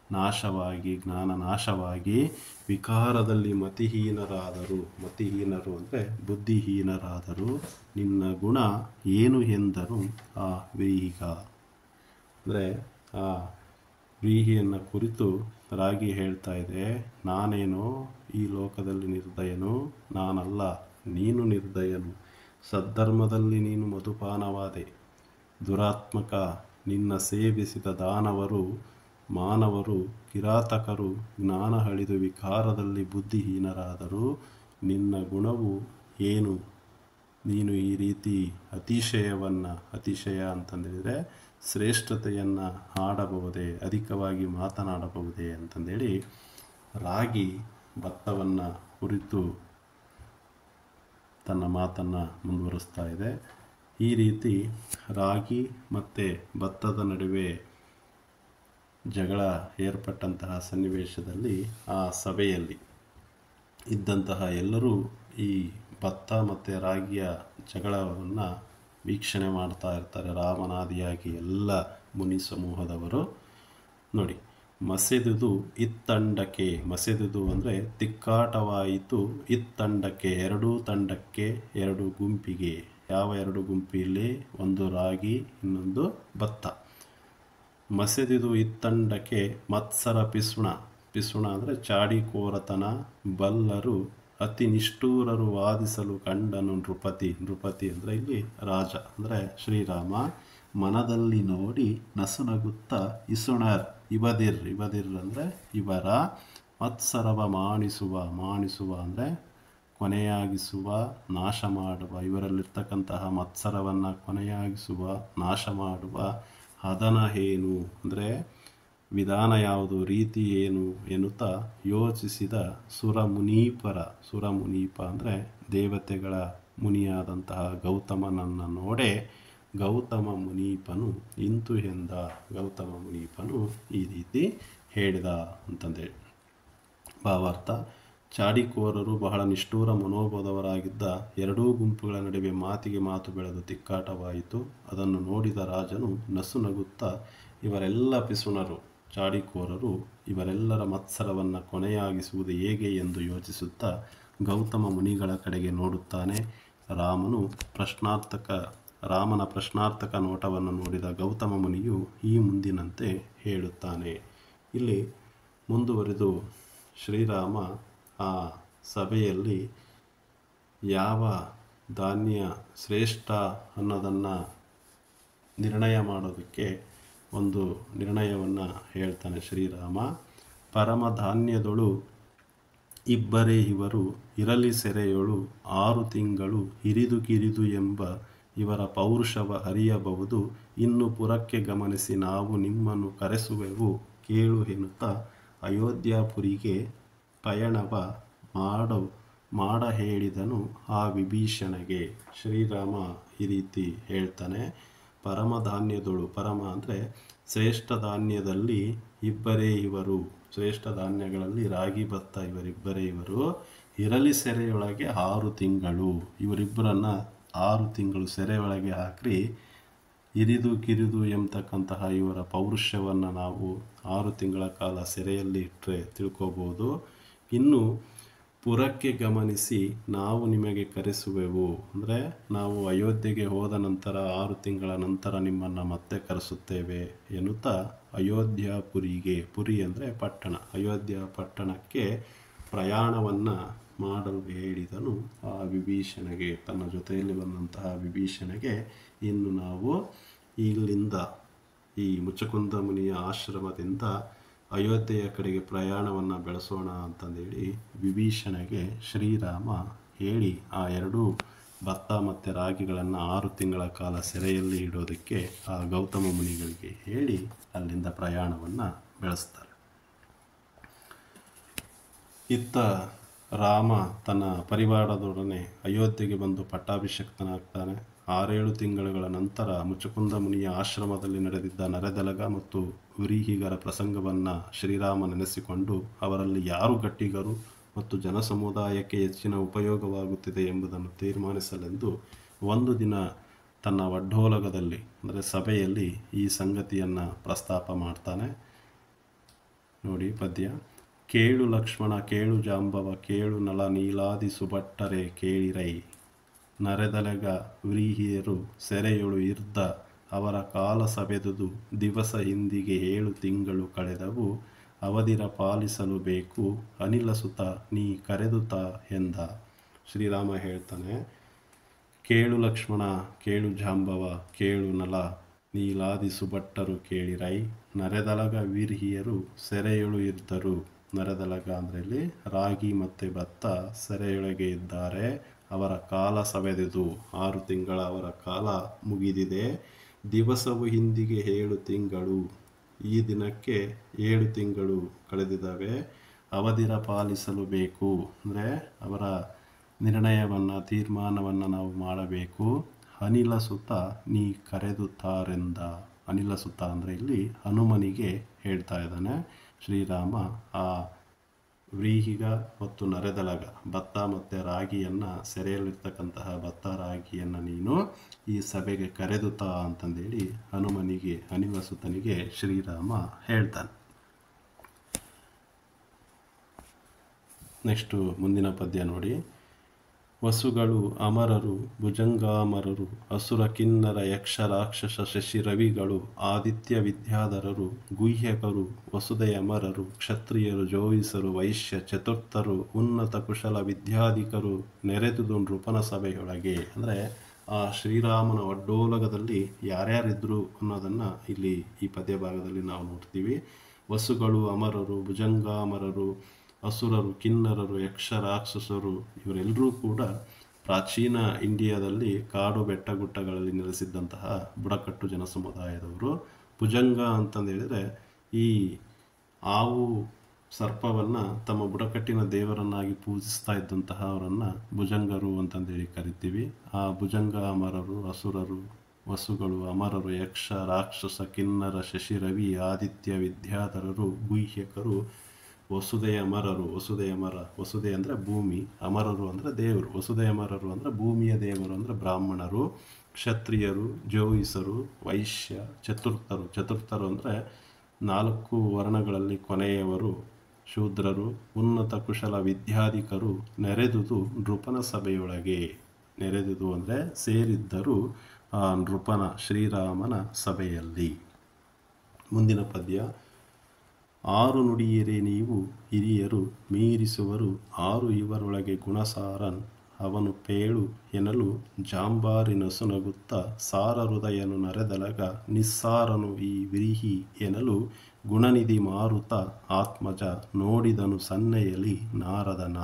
ನಾಶವಾಗಿ, ಜ್ಞಾನ ನಾಶವಾಗಿ ವಿಕಾರದಲ್ಲಿ ಮತಿಹೀನರು ಅಂದರೆ ಬುದ್ಧಿಹೀನರಾದರು. ನಿನ್ನ ಗುಣ ಏನು ಎಂದರು ಆ ವ್ರೀಹಿಗ. ಅಂದರೆ ಆ ವ್ರೀಹಿಯನ್ನು ಕುರಿತು ರಾಗಿ ಹೇಳ್ತಾ ಇದೆ, ನಾನೇನೋ ಈ ಲೋಕದಲ್ಲಿ ನಿರ್ದಯನು, ನಾನಲ್ಲ, ನೀನು ನಿರ್ದಯನು. ಸದ್ಧರ್ಮದಲ್ಲಿ ನೀನು ಮಧುಪಾನವಾದೆ, ದುರಾತ್ಮಕ. ನಿನ್ನ ಸೇವಿಸಿದ ದಾನವರು ಮಾನವರು ಕಿರಾತಕರು ಜ್ಞಾನ ಹಳಿದು ವಿಕಾರದಲ್ಲಿ ಬುದ್ಧಿಹೀನರಾದರು. ನಿನ್ನ ಗುಣವು ಏನು? ನೀನು ಈ ರೀತಿ ಅತಿಶಯ ಅಂತಂದೇಳಿದರೆ ಶ್ರೇಷ್ಠತೆಯನ್ನು ಆಡಬಹುದೇ, ಅಧಿಕವಾಗಿ ಮಾತನಾಡಬಹುದೇ ಅಂತಂದೇಳಿ ರಾಗಿ ಭತ್ತವನ್ನು ಕುರಿತು ತನ್ನ ಮಾತನ್ನು ಮುಂದುವರಿಸ್ತಾ ಇದೆ. ಈ ರೀತಿ ರಾಗಿ ಮತ್ತು ಭತ್ತದ ನಡುವೆ ಜಗಳ ಏರ್ಪಟ್ಟಂತಹ ಸನ್ನಿವೇಶದಲ್ಲಿ ಆ ಸಭೆಯಲ್ಲಿ ಇದ್ದಂತಹ ಎಲ್ಲರೂ ಈ ಭತ್ತ ಮತ್ತು ರಾಗಿಯ ಜಗಳವನ್ನು ವೀಕ್ಷಣೆ ಮಾಡ್ತಾ ಇರ್ತಾರೆ. ರಾಮನಾದಿಯಾಗಿ ಎಲ್ಲ ಮುನಿ ಸಮೂಹದವರು ನೋಡಿ. ಮಸೆದುದು ಇತ್ತಂಡಕ್ಕೆ, ಮಸೆದುದು ಅಂದರೆ ತಿಕ್ಕಾಟವಾಯಿತು. ಇತ್ತಂಡಕ್ಕೆ ಎರಡೂ ತಂಡಕ್ಕೆ, ಎರಡು ಗುಂಪಿಗೆ. ಯಾವ ಎರಡು ಗುಂಪಿಲ್ಲಿ? ಒಂದು ರಾಗಿ, ಇನ್ನೊಂದು ಭತ್ತ. ಮಸೆದುದು ಇತ್ತಂಡಕ್ಕೆ ಮತ್ಸರ ಪಿಸುಣ ಅಂದರೆ ಚಾಡಿಕೋರತನ. ಬಲ್ಲರು ಅತಿ ನಿಷ್ಠೂರರು ವಾದಿಸಲು ಕಂಡನು ನೃಪತಿ ಅಂದರೆ ಇಲ್ಲಿ ರಾಜ ಅಂದರೆ ಶ್ರೀರಾಮ. ಮನದಲ್ಲಿ ನೋಡಿ ನಸುನಗುತ್ತ ಇಸುಣರ್ ಇವದಿರ್ ಅಂದರೆ ಇವರ ಮತ್ಸರವ ಮಾಣಿಸುವ ಅಂದರೆ ಕೊನೆಯಾಗಿಸುವ, ನಾಶ ಮಾಡುವ, ಇವರಲ್ಲಿರ್ತಕ್ಕಂತಹ ಮತ್ಸರವನ್ನು ಕೊನೆಯಾಗಿಸುವ, ನಾಶ ಮಾಡುವ ಹದನ ಏನು ಅಂದರೆ ವಿಧಾನ ಯಾವುದು, ರೀತಿ ಏನು ಎನ್ನುತ್ತಾ ಯೋಚಿಸಿದ ಸುರಮುನೀಪ ಅಂದರೆ ದೇವತೆಗಳ ಮುನಿಯಾದಂತಹ ಗೌತಮನನ್ನು ನೋಡೇ ಗೌತಮ ಮುನೀಪನು ಇಂತು ಎಂದ. ಗೌತಮ ಮುನೀಪನು ಈ ರೀತಿ ಹೇಳಿದ ಅಂತಂದೇಳಿ. ಭಾವಾರ್ಥ: ಚಾಡಿಕೋರರು ಬಹಳ ನಿಷ್ಠೂರ ಮನೋಭಾವದವರಾಗಿದ್ದ ಎರಡೂ ಗುಂಪುಗಳ ನಡುವೆ ಮಾತಿಗೆ ಮಾತು ಬೆಳೆದು ತಿಕ್ಕಾಟವಾಯಿತು. ಅದನ್ನು ನೋಡಿದ ರಾಜನು ನಸು ನಗುತ್ತಾ, ಇವರೆಲ್ಲ ಪಿಸುಣರು, ಚಾಡಿಕೋರರು, ಇವರೆಲ್ಲರ ಮತ್ಸರವನ್ನು ಕೊನೆಯಾಗಿಸುವುದು ಹೇಗೆ ಎಂದು ಯೋಚಿಸುತ್ತಾ ಗೌತಮ ಮುನಿಗಳ ಕಡೆಗೆ ನೋಡುತ್ತಾನೆ. ರಾಮನ ಪ್ರಶ್ನಾರ್ಥಕ ನೋಟವನ್ನು ನೋಡಿದ ಗೌತಮ ಮುನಿಯು ಈ ಮುಂದಿನಂತೆ ಹೇಳುತ್ತಾನೆ. ಇಲ್ಲಿ ಮುಂದುವರೆದು ಶ್ರೀರಾಮ ಆ ಸಭೆಯಲ್ಲಿ ಯಾವ ಧಾನ್ಯ ಶ್ರೇಷ್ಠ ಅನ್ನೋದನ್ನು ನಿರ್ಣಯ ಮಾಡೋದಕ್ಕೆ ಒಂದು ನಿರ್ಣಯವನ್ನು ಹೇಳ್ತಾನೆ ಶ್ರೀರಾಮ. ಪರಮಧಾನ್ಯದೊಳು ಇಬ್ಬರೇ ಇವರು, ಇರಲಿ ಸೆರೆಯೊಳು 6 ತಿಂಗಳು, ಹಿರಿದು ಕಿರಿದು ಎಂಬ ಇವರ ಪೌರುಷವ ಅರಿಯಬಹುದು. ಇನ್ನು ಪುರಕ್ಕೆ ಗಮನಿಸಿ ನಾವು ನಿಮ್ಮನ್ನು ಕರೆಸುವೆವು ಕೇಳು ಎನ್ನುತ್ತಾ ಅಯೋಧ್ಯಾಪುರಿಗೆ ಪಯಣವ ಮಾಡ ಹೇಳಿದನು ಆ ವಿಭೀಷಣಗೆ. ಶ್ರೀರಾಮ ಈ ರೀತಿ ಹೇಳ್ತಾನೆ. ಪರಮಧಾನ್ಯದೊಳು, ಪರಮ ಅಂದರೆ ಶ್ರೇಷ್ಠ ಧಾನ್ಯದಲ್ಲಿ ಇಬ್ಬರೇ ಇವರು, ಶ್ರೇಷ್ಠ ಧಾನ್ಯಗಳಲ್ಲಿ ರಾಗಿ ಭತ್ತ ಇವರಿಬ್ಬರೇ ಇವರು, ಇರಲಿ ಸೆರೆಯೊಳಗೆ 6 ತಿಂಗಳು, ಇವರಿಬ್ಬರನ್ನು 6 ತಿಂಗಳು ಸೆರೆಯೊಳಗೆ ಹಾಕಿ ಇರಿದು ಕಿರಿದು ಎಂಬತಕ್ಕಂತಹ ಇವರ ಪೌರುಷವನ್ನು ನಾವು 6 ತಿಂಗಳ ಕಾಲ ಸೆರೆಯಲ್ಲಿ ಇಟ್ಟರೆ ತಿಳ್ಕೋಬೋದು. ಇನ್ನು ಪುರಕ್ಕೆ ಗಮನಿಸಿ ನಾವು ನಿಮಗೆ ಕರೆಸುವೆವು ಅಂದರೆ ನಾವು ಅಯೋಧ್ಯೆಗೆ ಹೋದ ನಂತರ 6 ತಿಂಗಳ ನಂತರ ನಿಮ್ಮನ್ನು ಮತ್ತೆ ಕರೆಸುತ್ತೇವೆ ಎನ್ನುತ್ತಾ ಅಯೋಧ್ಯಾಪುರಿಗೆ, ಪುರಿ ಅಂದರೆ ಪಟ್ಟಣ, ಅಯೋಧ್ಯ ಪಟ್ಟಣಕ್ಕೆ ಪ್ರಯಾಣವನ್ನು ಮಾಡಲು ಹೇಳಿದನು ಆ ವಿಭೀಷಣಗೆ. ತನ್ನ ಜೊತೆಯಲ್ಲಿ ಬಂದಂತಹ ವಿಭೀಷಣಗೆ ಇನ್ನು ನಾವು ಇಲ್ಲಿಂದ ಈ ಮುಚಕುಂದ ಮುನಿಯ ಆಶ್ರಮದಿಂದ ಅಯೋಧ್ಯೆಯ ಕಡೆಗೆ ಪ್ರಯಾಣವನ್ನು ಬೆಳೆಸೋಣ ಅಂತಂದೇಳಿ ವಿಭೀಷಣಗೆ ಶ್ರೀರಾಮ ಹೇಳಿ ಆ 2 ಭತ್ತ ಮತ್ತು ರಾಗಿಗಳನ್ನು 6 ತಿಂಗಳ ಕಾಲ ಸೆರೆಯಲ್ಲಿ ಇಡೋದಕ್ಕೆ ಆ ಗೌತಮ ಮುನಿಗಳಿಗೆ ಹೇಳಿ ಅಲ್ಲಿಂದ ಪ್ರಯಾಣವನ್ನು ಬೆಳೆಸ್ತಾರೆ. ಇತ್ತ ರಾಮ ತನ್ನ ಪರಿವಾರದೊಡನೆ ಅಯೋಧ್ಯೆಗೆ ಬಂದು ಪಟ್ಟಾಭಿಷಕ್ತನಾಗ್ತಾನೆ. 6-7 ತಿಂಗಳುಗಳ ನಂತರ ಮುಚಕುಂದ ಮುನಿಯ ಆಶ್ರಮದಲ್ಲಿ ನಡೆದಿದ್ದ ನರೆದಲಗ ಮತ್ತು ವ್ರೀಹಿಗರ ಪ್ರಸಂಗವನ್ನು ಶ್ರೀರಾಮ ನೆನೆಸಿಕೊಂಡು ಅವರಲ್ಲಿ ಯಾರು ಗಟ್ಟಿಗರು ಮತ್ತು ಜನಸಮುದಾಯಕ್ಕೆ ಹೆಚ್ಚಿನ ಉಪಯೋಗವಾಗುತ್ತಿದೆ ಎಂಬುದನ್ನು ತೀರ್ಮಾನಿಸಲೆಂದು ಒಂದು ದಿನ ತನ್ನ ವಡ್ಡೋಲಗದಲ್ಲಿ ಅಂದರೆ ಸಭೆಯಲ್ಲಿ ಈ ಸಂಗತಿಯನ್ನು ಪ್ರಸ್ತಾಪ ಮಾಡ್ತಾನೆ. ನೋಡಿ ಪದ್ಯ: ಕೇಳು ಲಕ್ಷ್ಮಣ ಕೇಳು ಜಾಂಬವ, ಕೇಳು ನಳ ನೀಲಾದಿ ಸುಭಟ್ಟರೆ ಕೇಳಿರೈ, ನರೆದಲೆಗ ವ್ರೀಹಿಯರು ಸೆರೆಯೊಳು ಇರ್ದ, ಅವರ ಕಾಲ ಸವೆದುದು ದಿವಸ ಹಿಂದಿಗೆ 7 ತಿಂಗಳು ಕಳೆದವು, ಅವಧಿರ ಪಾಲಿಸಲು ಬೇಕು ಅನಿಲ ಸುತ ನೀ ಕರೆದುತ ಎಂದ. ಶ್ರೀರಾಮ ಹೇಳ್ತಾನೆ, ಕೇಳು ಲಕ್ಷ್ಮಣ ಕೇಳು ಜಾಂಬವ, ಕೇಳು ನಲ ನೀಲಾದಿ ಸುಭಟ್ಟರು ಕೇಳಿರೈ, ನರೆದಲಗ ವೀರ್ಹಿಯರು ಸೆರೆಯೊಳು ಇದ್ದರು. ನರೆದಲಗ ಅಂದರೆ ಇಲ್ಲಿ ರಾಗಿ ಮತ್ತು ಭತ್ತ ಸೆರೆಯೊಳಗೆ ಇದ್ದಾರೆ. ಅವರ ಕಾಲ ಸವೆದುದು, 6 ತಿಂಗಳ ಅವರ ಕಾಲ ಮುಗಿದಿದೆ. ದಿವಸವು ಹಿಂದಿಗೆ 7 ತಿಂಗಳು, ಈ ದಿನಕ್ಕೆ 7 ತಿಂಗಳು ಕಳೆದಿದ್ದಾವೆ. ಅವಧಿರ ಪಾಲಿಸಲು ಬೇಕು ಅಂದರೆ ಅವರ ನಿರ್ಣಯವನ್ನು ತೀರ್ಮಾನವನ್ನು ನಾವು ಮಾಡಬೇಕು. ಅನಿಲ ಸುತ ನೀ ಕರೆದುತ್ತಾರೆಂದ. ಅನಿಲ ಸುತ ಅಂದರೆ ಇಲ್ಲಿ ಹನುಮನಿಗೆ ಹೇಳ್ತಾ ಇದ್ದಾನೆ ಶ್ರೀರಾಮ. ಆ ವ್ರೀಹಿಗ ಮತ್ತು ನರೆದಲಗ ಭತ್ತ ಮತ್ತು ರಾಗಿಯನ್ನು ಸೆರೆಯಲ್ಲಿರ್ತಕ್ಕಂತಹ ಭತ್ತ ರಾಗಿಯನ್ನು ನೀನು ಈ ಸಭೆಗೆ ಕರೆದುತ್ತಾ ಅಂತಂದೇಳಿ ಹನುಮನಿಗೆ, ಅನಿಲ ಸುತನಿಗೆ ಶ್ರೀರಾಮ ಹೇಳ್ತಾನೆ. ನೆಕ್ಸ್ಟು ಮುಂದಿನ ಪದ್ಯ ನೋಡಿ. ವಸುಗಳು ಅಮರರು ಭುಜಂಗಾಮರರು, ಅಸುರ ಕಿನ್ನರ ಯಕ್ಷ ರಾಕ್ಷಸ ಶಶಿ ರವಿಗಳು, ಆದಿತ್ಯ ವಿದ್ಯಾಧರರು ಗುಹ್ಯಕರು, ವಸುದೆಯ ಅಮರರು, ಕ್ಷತ್ರಿಯರು ಜೋಯಿಸರು, ವೈಶ್ಯ ಚತುರ್ಥರು, ಉನ್ನತ ಕುಶಲ ವಿದ್ಯಾಧಿಕರು ನೆರೆದುದು ನೃಪನ ಸಭೆಯೊಳಗೆ. ಅಂದರೆ ಆ ಶ್ರೀರಾಮನ ಒಡ್ಡೋಲಗದಲ್ಲಿ ಯಾರ್ಯಾರಿದ್ರು ಅನ್ನೋದನ್ನು ಇಲ್ಲಿ ಈ ಪದ್ಯ ಭಾಗದಲ್ಲಿ ನಾವು ನೋಡ್ತೀವಿ. ವಸುಗಳು ಅಮರರು, ಭುಜಂಗಾಮರರು, ಅಸುರರು, ಕಿನ್ನರರು, ಯಕ್ಷ, ರಾಕ್ಷಸರು ಇವರೆಲ್ಲರೂ ಕೂಡ ಪ್ರಾಚೀನ ಇಂಡಿಯಾದಲ್ಲಿ ಕಾಡು ಬೆಟ್ಟಗುಡ್ಡಗಳಲ್ಲಿ ನೆಲೆಸಿದ್ದಂತಹ ಬುಡಕಟ್ಟು ಜನ ಸಮುದಾಯದವರು. ಭುಜಂಗ ಅಂತಂದೇಳಿದರೆ ಈ ಆವು ಸರ್ಪವನ್ನು ತಮ್ಮ ಬುಡಕಟ್ಟಿನ ದೇವರನ್ನಾಗಿ ಪೂಜಿಸ್ತಾ ಇದ್ದಂತಹ ಅವರನ್ನು ಭುಜಂಗರು ಅಂತಂದೇಳಿ ಕರಿತೀವಿ. ಆ ಭುಜಂಗ ಅಮರರು, ಅಸುರರು, ವಸುಗಳು, ಅಮರರು, ಯಕ್ಷ, ರಾಕ್ಷಸ, ಕಿನ್ನರ, ಶಶಿ, ರವಿ, ಆದಿತ್ಯ, ವಿದ್ಯಾಧರರು, ಗುಹ್ಯಕರು, ವಸುದೆಯ ಅಮರರು. ವಸುದೆ ಅಂದರೆ ಭೂಮಿ, ಅಮರರು ಅಂದರೆ ದೇವರು. ವಸುದೆಯ ಅಮರರು ಅಂದರೆ ಭೂಮಿಯ ದೇವರು ಅಂದರೆ ಬ್ರಾಹ್ಮಣರು, ಕ್ಷತ್ರಿಯರು, ಜೋಯಿಸರು, ವೈಶ್ಯ, ಚತುರ್ಥರು ಅಂದರೆ 4 ವರ್ಣಗಳಲ್ಲಿ ಕೊನೆಯವರು, ಶೂದ್ರರು, ಉನ್ನತ ಕುಶಲ ವಿದ್ಯಾಧಿಕರು ನೆರೆದುದು ನೃಪನ ಸಭೆಯೊಳಗೆ. ನೆರೆದುದು ಅಂದರೆ ಸೇರಿದ್ದರು ಆ ನೃಪನ, ಶ್ರೀರಾಮನ ಸಭೆಯಲ್ಲಿ. ಮುಂದಿನ ಪದ್ಯ. 6 ನುಡಿಯಿರೆ ನೀವು ಹಿರಿಯರು ಮೀರಿಸುವರು 6 ಇವರೊಳಗೆ ಗುಣಸಾರನ್ ಅವನು ಪೇಳು ಎನ್ನಲು ಜಾಂಬಾರಿ ನಸುನಗುತ್ತ ಸಾರ ಹೃದಯನು ನರೆದಲಗ ನಿಸ್ಸಾರನು ಈ ವಿರಿಹಿ ಎನ್ನಲು ಗುಣನಿಧಿ ಮಾರುತ ಆತ್ಮಜ ನೋಡಿದನು ಸನ್ನೆಯಲಿ ನಾರದನ.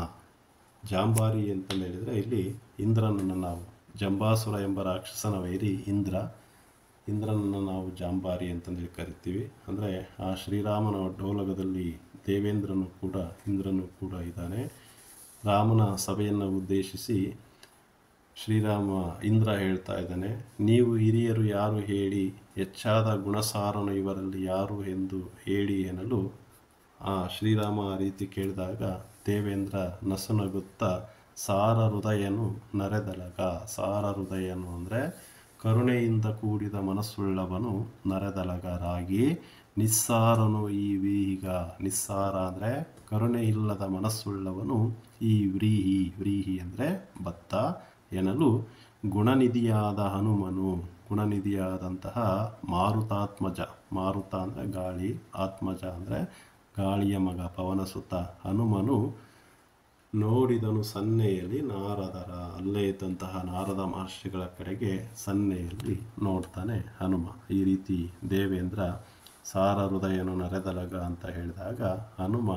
ಜಾಂಬಾರಿ ಅಂತ ಹೇಳಿದರೆ ಇಲ್ಲಿ ಇಂದ್ರನನ್ನು ನಾವು, ಜಂಬಾಸುರ ಎಂಬ ರಾಕ್ಷಸನ ವೈರಿ ಇಂದ್ರನನ್ನು ನಾವು ಜಾಂಬಾರಿ ಅಂತಂದೇಳಿ ಕರಿತೀವಿ. ಅಂದರೆ ಆ ಶ್ರೀರಾಮನ ಡೋಲಗದಲ್ಲಿ ದೇವೇಂದ್ರನು ಕೂಡ, ಇಂದ್ರನು ಕೂಡ ಇದ್ದಾನೆ. ರಾಮನ ಸಭೆಯನ್ನು ಉದ್ದೇಶಿಸಿ ಇಂದ್ರ ಹೇಳ್ತಾ ಇದ್ದಾನೆ, ನೀವು ಹಿರಿಯರು ಯಾರು ಹೇಳಿ, ಹೆಚ್ಚಾದ ಗುಣಸಾರನು ಇವರಲ್ಲಿ ಯಾರು ಎಂದು ಹೇಳಿ ಎನ್ನಲು ಆ ಶ್ರೀರಾಮ ಆ ರೀತಿ ಕೇಳಿದಾಗ ದೇವೇಂದ್ರ ನಸುನಗುತ್ತಾ ಸಾರ ಹೃದಯನು ನರೆದಲಗ. ಸಾರ ಹೃದಯನು ಅಂದರೆ ಕರುಣೆಯಿಂದ ಕೂಡಿದ ಮನಸ್ಸುಳ್ಳವನು, ನರೆದಲಗರಾಗಿ ನಿಸ್ಸಾರನು ಈ ವ್ರೀಹಿಗ. ನಿಸ್ಸಾರ ಅಂದರೆ ಕರುಣೆ ಇಲ್ಲದ ಮನಸ್ಸುಳ್ಳವನು, ಈ ವ್ರೀಹಿ ಅಂದರೆ ಭತ್ತ ಎನ್ನಲು ಗುಣನಿಧಿಯಾದ ಹನುಮನು, ಗುಣನಿಧಿಯಾದಂತಹ ಮಾರುತಾತ್ಮಜ. ಮಾರುತ ಅಂದರೆ ಗಾಳಿ, ಆತ್ಮಜ ಅಂದರೆ ಗಾಳಿಯ ಮಗ, ಪವನಸುತ ಹನುಮನು ನೋಡಿದನು ಸನ್ನೆಯಲ್ಲಿ ನಾರದರ. ಅಲ್ಲೇ ಇದ್ದಂತಹ ನಾರದ ಮಹರ್ಷಿಗಳ ಕಡೆಗೆ ಸನ್ನೆಯಲ್ಲಿ ನೋಡ್ತಾನೆ ಹನುಮ. ಈ ರೀತಿ ದೇವೇಂದ್ರ ಸಾರ ಹೃದಯನು ನರೆದಲಗ ಅಂತ ಹೇಳಿದಾಗ ಹನುಮ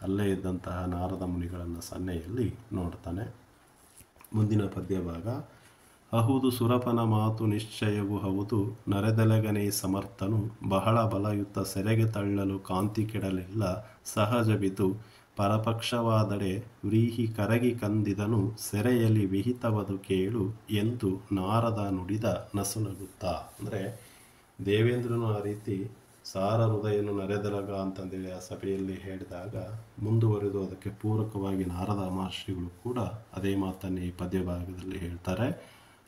ಅಲ್ಲೇ ಇದ್ದಂತಹ ನಾರದ ಮುನಿಗಳನ್ನು ಸನ್ನೆಯಲ್ಲಿ ನೋಡ್ತಾನೆ. ಮುಂದಿನ ಪದ್ಯಭಾಗ. ಅಹುದು ಸುರಪನ ಮಾತು ನಿಶ್ಚಯವು ಹೌದು ನರೆದಲಗನೇ ಸಮರ್ಥನು ಬಹಳ ಬಲಯುತ ಸೆರೆಗೆ ತಳ್ಳಲು ಕಾಂತಿ ಕೆಡಲಿಲ್ಲ ಸಹಜವಿದು ಪರಪಕ್ಷವಾದಡೆ ವ್ರೀಹಿ ಕರಗಿ ಕಂದಿದನು ಸೆರೆಯಲ್ಲಿ ವಿಹಿತವದು ಕೇಳು ಎಂದು ನಾರದ ನುಡಿದ ನಸುನಗುತ್ತಾ. ಅಂದರೆ ದೇವೇಂದ್ರನು ಆ ರೀತಿ ಸಾರ ಹೃದಯನು ನರೆದಲಗ ಅಂತಂದೇಳಿ ಆ ಸಭೆಯಲ್ಲಿ ಹೇಳಿದಾಗ ಮುಂದುವರೆದು ಅದಕ್ಕೆ ಪೂರಕವಾಗಿ ನಾರದ ಮಹರ್ಷಿಗಳು ಕೂಡ ಅದೇ ಮಾತನ್ನೇ ಈ ಪದ್ಯಭಾಗದಲ್ಲಿ ಹೇಳ್ತಾರೆ.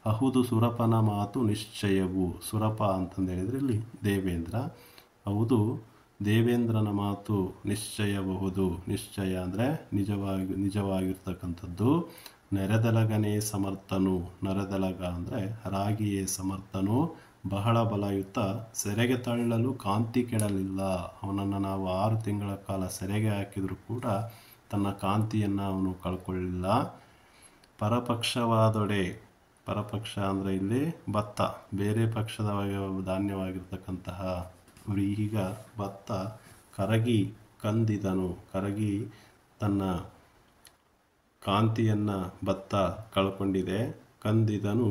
ಅಹುದು ಸುರಪನ ಮಾತು ನಿಶ್ಚಯವು. ಸುರಪ ಅಂತಂದೇಳಿದ್ರೆ ಇಲ್ಲಿ ದೇವೇಂದ್ರ. ಹೌದು ದೇವೇಂದ್ರನ ಮಾತು ನಿಶ್ಚಯಬಹುದು. ನಿಶ್ಚಯ ಅಂದರೆ ನಿಜವಾಗಿರ್ತಕ್ಕಂಥದ್ದು. ನೆರೆದಲಗನೇ ಸಮರ್ಥನು. ನರೆದಲಗ ಅಂದರೆ ರಾಗಿಯೇ ಸಮರ್ಥನು, ಬಹಳ ಬಲಯುತ ಸೆರೆಗೆ ತಳ್ಳಲು ಕಾಂತಿ ಕೆಡಲಿಲ್ಲ. ಅವನನ್ನು ನಾವು 6 ತಿಂಗಳ ಕಾಲ ಸೆರೆಗೆ ಹಾಕಿದರೂ ಕೂಡ ತನ್ನ ಕಾಂತಿಯನ್ನು ಅವನು ಕಳ್ಕೊಳ್ಳಿಲ್ಲ. ಪರಪಕ್ಷವಾದೊಡೆ. ಪರಪಕ್ಷ ಅಂದರೆ ಇಲ್ಲಿ ಭತ್ತ, ಬೇರೆ ಪಕ್ಷದ ಧಾನ್ಯವಾಗಿರ್ತಕ್ಕಂತಹ ವ್ರೀಹಿಗ ಭತ್ತ ಕರಗಿ ಕಂದಿದನು. ಕರಗಿ ತನ್ನ ಕಾಂತಿಯನ್ನು ಭತ್ತ ಕಳ್ಕೊಂಡಿದೆ. ಕಂದಿದನು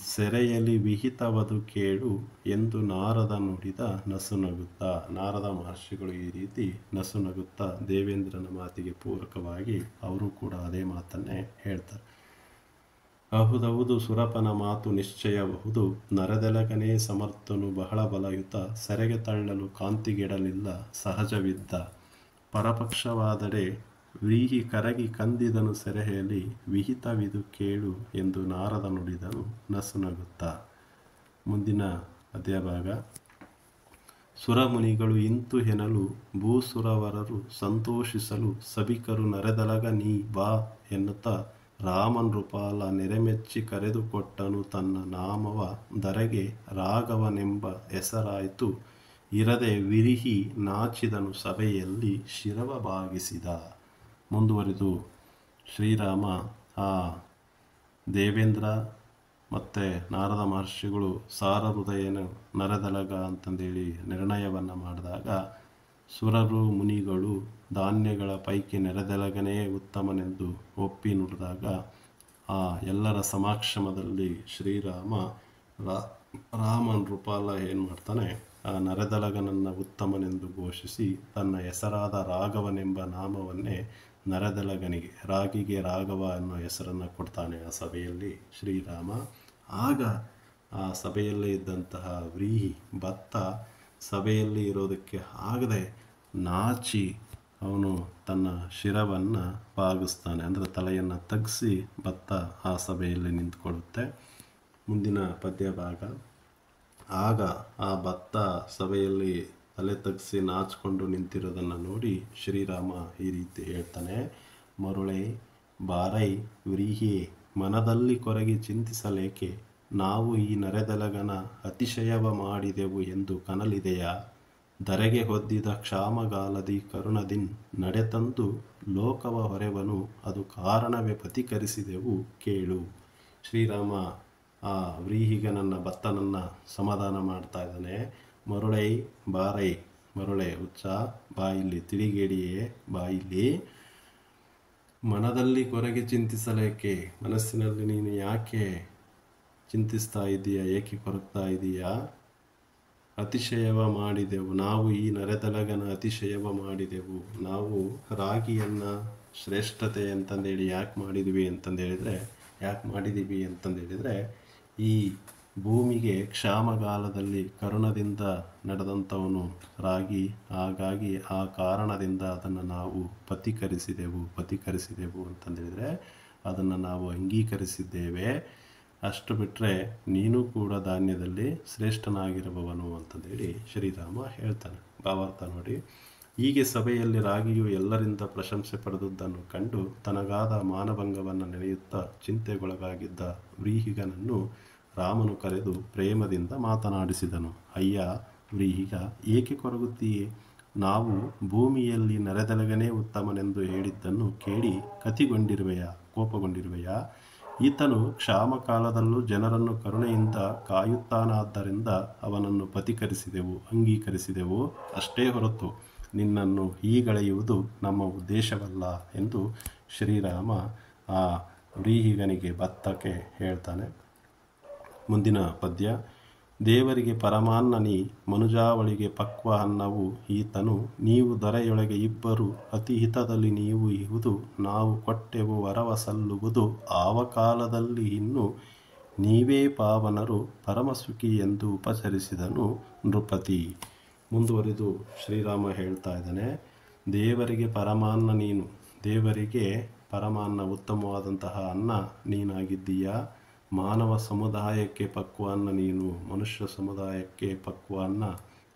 ಸೆರೆಯಲ್ಲಿ ವಿಹಿತವದು ಕೇಳು ಎಂದು ನಾರದ ನುಡಿದ ನಸುನಗುತ್ತಾ. ನಾರದ ಮಹರ್ಷಿಗಳು ಈ ರೀತಿ ನಸುನಗುತ್ತಾ ದೇವೇಂದ್ರನ ಮಾತಿಗೆ ಪೂರಕವಾಗಿ ಅವರು ಕೂಡ ಅದೇ ಮಾತನ್ನೇ ಹೇಳ್ತಾರೆ. ಅಹುದೌದು ಸುರಪನ ಮಾತು ನಿಶ್ಚಯಬಹುದು ನರೆದೆಲಗನೇ ಸಮರ್ಥನು ಬಹಳ ಬಲಯುತ ಸೆರೆಗೆ ತಳ್ಳಲು ಕಾಂತಿಗೆಡಲಿಲ್ಲ ಸಹಜವಿದ್ದ ಪರಪಕ್ಷವಾದಡೆ ವ್ರೀಹಿ ಕರಗಿ ಕಂದಿದನು ಸೆರೆಯಲ್ಲಿ ವಿಹಿತವಿದು ಕೇಳು ಎಂದು ನಾರದ ನುಡಿದನು ನಸುನಗುತ್ತಾ. ಮುಂದಿನ ಅಧ್ಯಾಯಭಾಗ. ಸುರಮುನಿಗಳು ಇಂತು ಹೆನಲು ಭೂಸುರವರರು ಸಂತೋಷಿಸಲು ಸಭಿಕರು ನರೆದಲಗ ನೀ ಬಾ ಎನ್ನುತ್ತಾ ರಾಮನೃಪಾಲ ನೆರೆಮೆಚ್ಚಿ ಕರೆದುಕೊಟ್ಟನು ತನ್ನ ನಾಮವ ಧರೆಗೆ ರಾಘವನೆಂಬ ಹೆಸರಾಯಿತು ಇರದೆ ವಿರಿಹಿ ನಾಚಿದನು ಸಭೆಯಲ್ಲಿ ಶಿರವ ಭಾಗಿಸಿದ. ಮುಂದುವರಿದು ಶ್ರೀರಾಮ ಆ ದೇವೇಂದ್ರ ಮತ್ತು ನಾರದ ಮಹರ್ಷಿಗಳು ಸಾರ ಹೃದಯನು ನರೆದಲಗ ಅಂತಂದೇಳಿ ನಿರ್ಣಯವನ್ನು ಮಾಡಿದಾಗ ಸುರರು ಮುನಿಗಳು ಧಾನ್ಯಗಳ ಪೈಕಿ ನೆರೆದೆಲಗನೇ ಉತ್ತಮನೆಂದು ಒಪ್ಪಿ ನುಡಿದಾಗ ಆ ಎಲ್ಲರ ಸಮಕ್ಷಮದಲ್ಲಿ ಶ್ರೀರಾಮ ರಾಮನ ರೂಪಾಲ ಏನು ಮಾಡ್ತಾನೆ, ಆ ನರೆದಲಗನನ್ನು ಉತ್ತಮನೆಂದು ಘೋಷಿಸಿ ತನ್ನ ಹೆಸರಾದ ರಾಘವನೆಂಬ ನಾಮವನ್ನೇ ನರೆದಲಗನಿಗೆ, ರಾಗಿಗೆ ರಾಘವ ಅನ್ನೋ ಹೆಸರನ್ನು ಕೊಡ್ತಾನೆ ಆ ಸಭೆಯಲ್ಲಿ ಶ್ರೀರಾಮ. ಆಗ ಆ ಸಭೆಯಲ್ಲೇ ಇದ್ದಂತಹ ವ್ರೀಹಿ ಭತ್ತ ಸಭೆಯಲ್ಲಿ ಇರೋದಕ್ಕೆ ಆಗದೆ ನಾಚಿ ಅವನು ತನ್ನ ಶಿರವನ್ನು ಬಾಗಿಸ್ತಾನೆ, ಅಂದರೆ ತಲೆಯನ್ನು ತಗ್ಗಿಸಿ ಭತ್ತ ಆ ಸಭೆಯಲ್ಲಿ ನಿಂತ್ಕೊಳ್ಳುತ್ತೆ. ಮುಂದಿನ ಪದ್ಯ ಭಾಗ. ಆಗ ಆ ಭತ್ತ ಸಭೆಯಲ್ಲಿ ತಲೆ ತಗ್ಗಿಸಿ ನಾಚಿಕೊಂಡು ನಿಂತಿರೋದನ್ನು ನೋಡಿ ಶ್ರೀರಾಮ ಈ ರೀತಿ ಹೇಳ್ತಾನೆ, ಮರುಳೆ ಬಾರೈ ವ್ರೀಹಿ ಮನದಲ್ಲಿ ಕೊರಗಿ ಚಿಂತಿಸಲೇಕೆ, ನಾವು ಈ ನರೆದಲಗನ ಅತಿಶಯವ ಮಾಡಿದೆವು ಎಂದು ಕನಲಿದೆಯಾ, ಧರೆಗೆ ಹೊದ್ದಿದ ಕ್ಷಾಮಗಾಲದಿ ಕರುಣದಿನ್ ನಡೆತಂದು ಲೋಕವ ಹೊರೆವನು ಅದು ಕಾರಣವೇ ಪತಿಕರಿಸಿದೆವು ಕೇಳು. ಶ್ರೀರಾಮ ಆ ವ್ರೀಹಿಗನನ್ನ ಭತ್ತನನ್ನು ಸಮಾಧಾನ ಮಾಡ್ತಾ ಇದ್ದಾನೆ. ಮರುಳೈ ಬಾರೈ, ಮರುಳೆ ಉಚ್ಚ, ಬಾಯಿಲಿ ತಿಳಿಗೇಡಿಯೇ ಬಾಯಿಲಿ, ಮನದಲ್ಲಿ ಕೊರಗೆ ಚಿಂತಿಸಲೇಕೆ, ಮನಸ್ಸಿನಲ್ಲಿ ನೀನು ಯಾಕೆ ಚಿಂತಿಸ್ತಾ ಇದ್ದೀಯಾ, ಏಕೆ ಕೊರಗ್ತಾ ಇದೀಯಾ, ಅತಿಶಯವ ಮಾಡಿದೆವು, ನಾವು ಈ ನರೆದಲಗನ ಅತಿಶಯವ ಮಾಡಿದೆವು, ನಾವು ರಾಗಿಯನ್ನು ಶ್ರೇಷ್ಠತೆ ಅಂತಂದೇಳಿ ಯಾಕೆ ಮಾಡಿದ್ದೀವಿ ಅಂತಂದೇಳಿದರೆ ಈ ಭೂಮಿಗೆ ಕ್ಷಾಮಗಾಲದಲ್ಲಿ ಕರುಣದಿಂದ ನಡೆದಂಥವನು ರಾಗಿ, ಹಾಗಾಗಿ ಆ ಕಾರಣದಿಂದ ಅದನ್ನು ನಾವು ಪಥೀಕರಿಸಿದೆವು ಅಂತಂದೇಳಿದರೆ ಅದನ್ನು ನಾವು ಅಂಗೀಕರಿಸಿದ್ದೇವೆ. ಅಷ್ಟು ಬಿಟ್ಟರೆ ನೀನು ಕೂಡ ಧಾನ್ಯದಲ್ಲಿ ಶ್ರೇಷ್ಠನಾಗಿರುವವನು ಅಂತಂದೇಳಿ ಶ್ರೀರಾಮ ಹೇಳ್ತಾನೆ. ಭಾವಾರ್ಥ ನೋಡಿ. ಹೀಗೆ ಸಭೆಯಲ್ಲಿ ರಾಗಿಯು ಎಲ್ಲರಿಂದ ಪ್ರಶಂಸೆ ಪಡೆದುದನ್ನು ಕಂಡು ತನಗಾದ ಮಾನಭಂಗವನ್ನು ನೆನೆಯುತ್ತಾ ಚಿಂತೆಗೊಳಗಾಗಿದ್ದ ವ್ರೀಹಿಗನನ್ನು ರಾಮನು ಕರೆದು ಪ್ರೇಮದಿಂದ ಮಾತನಾಡಿಸಿದನು. ಅಯ್ಯ ವ್ರೀಹಿಗ, ಏಕೆ ಕೊರಗುತ್ತೀಯೇ? ನಾವು ಭೂಮಿಯಲ್ಲಿ ನರೆದಲಗನೇ ಉತ್ತಮನೆಂದು ಹೇಳಿದ್ದನ್ನು ಕೇಳಿ ಕೋಪಗೊಂಡಿರುವೆಯಾ? ಈತನು ಕ್ಷಾಮಕಾಲದಲ್ಲೂ ಜನರನ್ನು ಕರುಣೆಯಿಂದ ಕಾಯುತ್ತಾನಾದ್ದರಿಂದ ಅವನನ್ನು ಅಂಗೀಕರಿಸಿದೆವು ಅಷ್ಟೇ ಹೊರತು ನಿನ್ನನ್ನು ಹೀಗಳೆಯುವುದು ನಮ್ಮ ಉದ್ದೇಶವಲ್ಲ ಎಂದು ಶ್ರೀರಾಮ ಆ ವ್ರೀಹಿಗನಿಗೆ ಭತ್ತಕ್ಕೆ ಹೇಳ್ತಾನೆ. ಮುಂದಿನ ಪದ್ಯ. ದೇವರಿಗೆ ಪರಮಾನ್ನನಿ ಮನುಜಾವಳಿಗೆ ಪಕ್ವ ಅನ್ನವು ಈತನು, ನೀವು ದೊರೆಯೊಳಗೆ ಇಬ್ಬರು ಅತಿ ಹಿತದಲ್ಲಿ ನೀವು ಇಹುದು, ನಾವು ಕೊಟ್ಟೆವು ವರವ ಸಲ್ಲುವುದು ಆವ ಕಾಲದಲ್ಲಿ ಇನ್ನು ನೀವೇ ಪಾವನರು ಪರಮಸುಖಿ ಎಂದು ಉಪಚರಿಸಿದನು ನೃಪತಿ. ಮುಂದುವರಿದು ಶ್ರೀರಾಮ ಹೇಳ್ತಾ ಇದ್ದಾನೆ, ದೇವರಿಗೆ ಪರಮಾನ್ನ ನೀನು, ದೇವರಿಗೆ ಪರಮಾನ್ನ ಉತ್ತಮವಾದಂತಹ ಅನ್ನ ನೀನಾಗಿದ್ದೀಯಾ, ಮಾನವ ಸಮುದಾಯಕ್ಕೆ ಪಕ್ವ ಅನ್ನ ನೀನು, ಮನುಷ್ಯ ಸಮುದಾಯಕ್ಕೆ ಪಕ್ವ ಅನ್ನ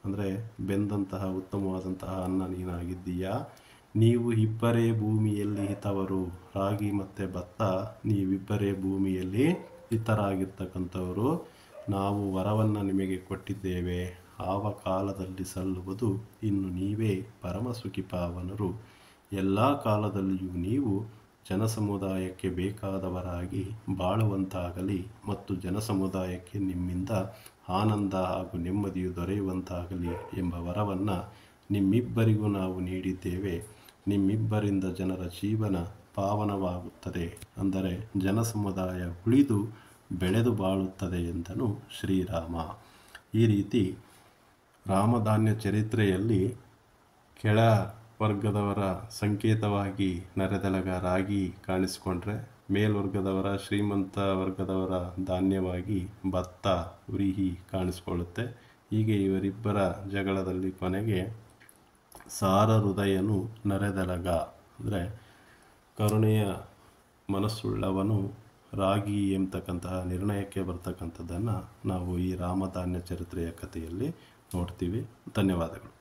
ಅಂದರೆ ಬೆಂದಂತಹ ಉತ್ತಮವಾದಂತಹ ಅನ್ನ ನೀನಾಗಿದ್ದೀಯಾ. ನೀವು ಇಬ್ಬರೇ ಭೂಮಿಯಲ್ಲಿ ಹಿತವರು, ರಾಗಿ ಮತ್ತು ಭತ್ತ ನೀವಿಬ್ಬರೇ ಭೂಮಿಯಲ್ಲಿ ಹಿತರಾಗಿರ್ತಕ್ಕಂಥವರು. ನಾವು ವರವನ್ನು ನಿಮಗೆ ಕೊಟ್ಟಿದ್ದೇವೆ, ಆವ ಕಾಲದಲ್ಲಿ ಸಲ್ಲುವುದು ಇನ್ನು ನೀವೇ ಪರಮಸುಖಿ ಪಾವನರು. ಎಲ್ಲ ಕಾಲದಲ್ಲಿಯೂ ನೀವು ಜನಸಮುದಾಯಕ್ಕೆ ಬೇಕಾದವರಾಗಿ ಬಾಳುವಂತಾಗಲಿ ಮತ್ತು ಜನಸಮುದಾಯಕ್ಕೆ ನಿಮ್ಮಿಂದ ಆನಂದ ಹಾಗೂ ನೆಮ್ಮದಿಯು ದೊರೆಯುವಂತಾಗಲಿ ಎಂಬ ವರವನ್ನು ನಿಮ್ಮಿಬ್ಬರಿಗೂ ನಾವು ನೀಡಿದ್ದೇವೆ. ನಿಮ್ಮಿಬ್ಬರಿಂದ ಜನರ ಜೀವನ ಪಾವನವಾಗುತ್ತದೆ, ಅಂದರೆ ಜನಸಮುದಾಯ ಉಳಿದು ಬೆಳೆದು ಬಾಳುತ್ತದೆ ಎಂದನು ಶ್ರೀರಾಮ. ಈ ರೀತಿ ರಾಮಧಾನ್ಯ ಚರಿತ್ರೆಯಲ್ಲಿ ಕೆಳ ವರ್ಗದವರ ಸಂಕೇತವಾಗಿ ನರೆದಲಗ ರಾಗಿ ಕಾಣಿಸಿಕೊಂಡ್ರೆ, ಮೇಲ್ವರ್ಗದವರ ಶ್ರೀಮಂತ ವರ್ಗದವರ ಧಾನ್ಯವಾಗಿ ಭತ್ತ ವ್ರೀಹಿ ಕಾಣಿಸ್ಕೊಳ್ಳುತ್ತೆ. ಹೀಗೆ ಇವರಿಬ್ಬರ ಜಗಳದಲ್ಲಿ ಕೊನೆಗೆ ಸಾರ ಹೃದಯನು ನರೆದಲಗ ಅಂದರೆ ಕರುಣೆಯ ಮನಸ್ಸುಳ್ಳವನು ರಾಗಿ ಎಂಬತಕ್ಕಂತಹ ನಿರ್ಣಯಕ್ಕೆ ಬರ್ತಕ್ಕಂಥದ್ದನ್ನು ನಾವು ಈ ರಾಮಧಾನ್ಯ ಚರಿತ್ರೆಯ ಕಥೆಯಲ್ಲಿ ನೋಡ್ತೀವಿ. ಧನ್ಯವಾದಗಳು.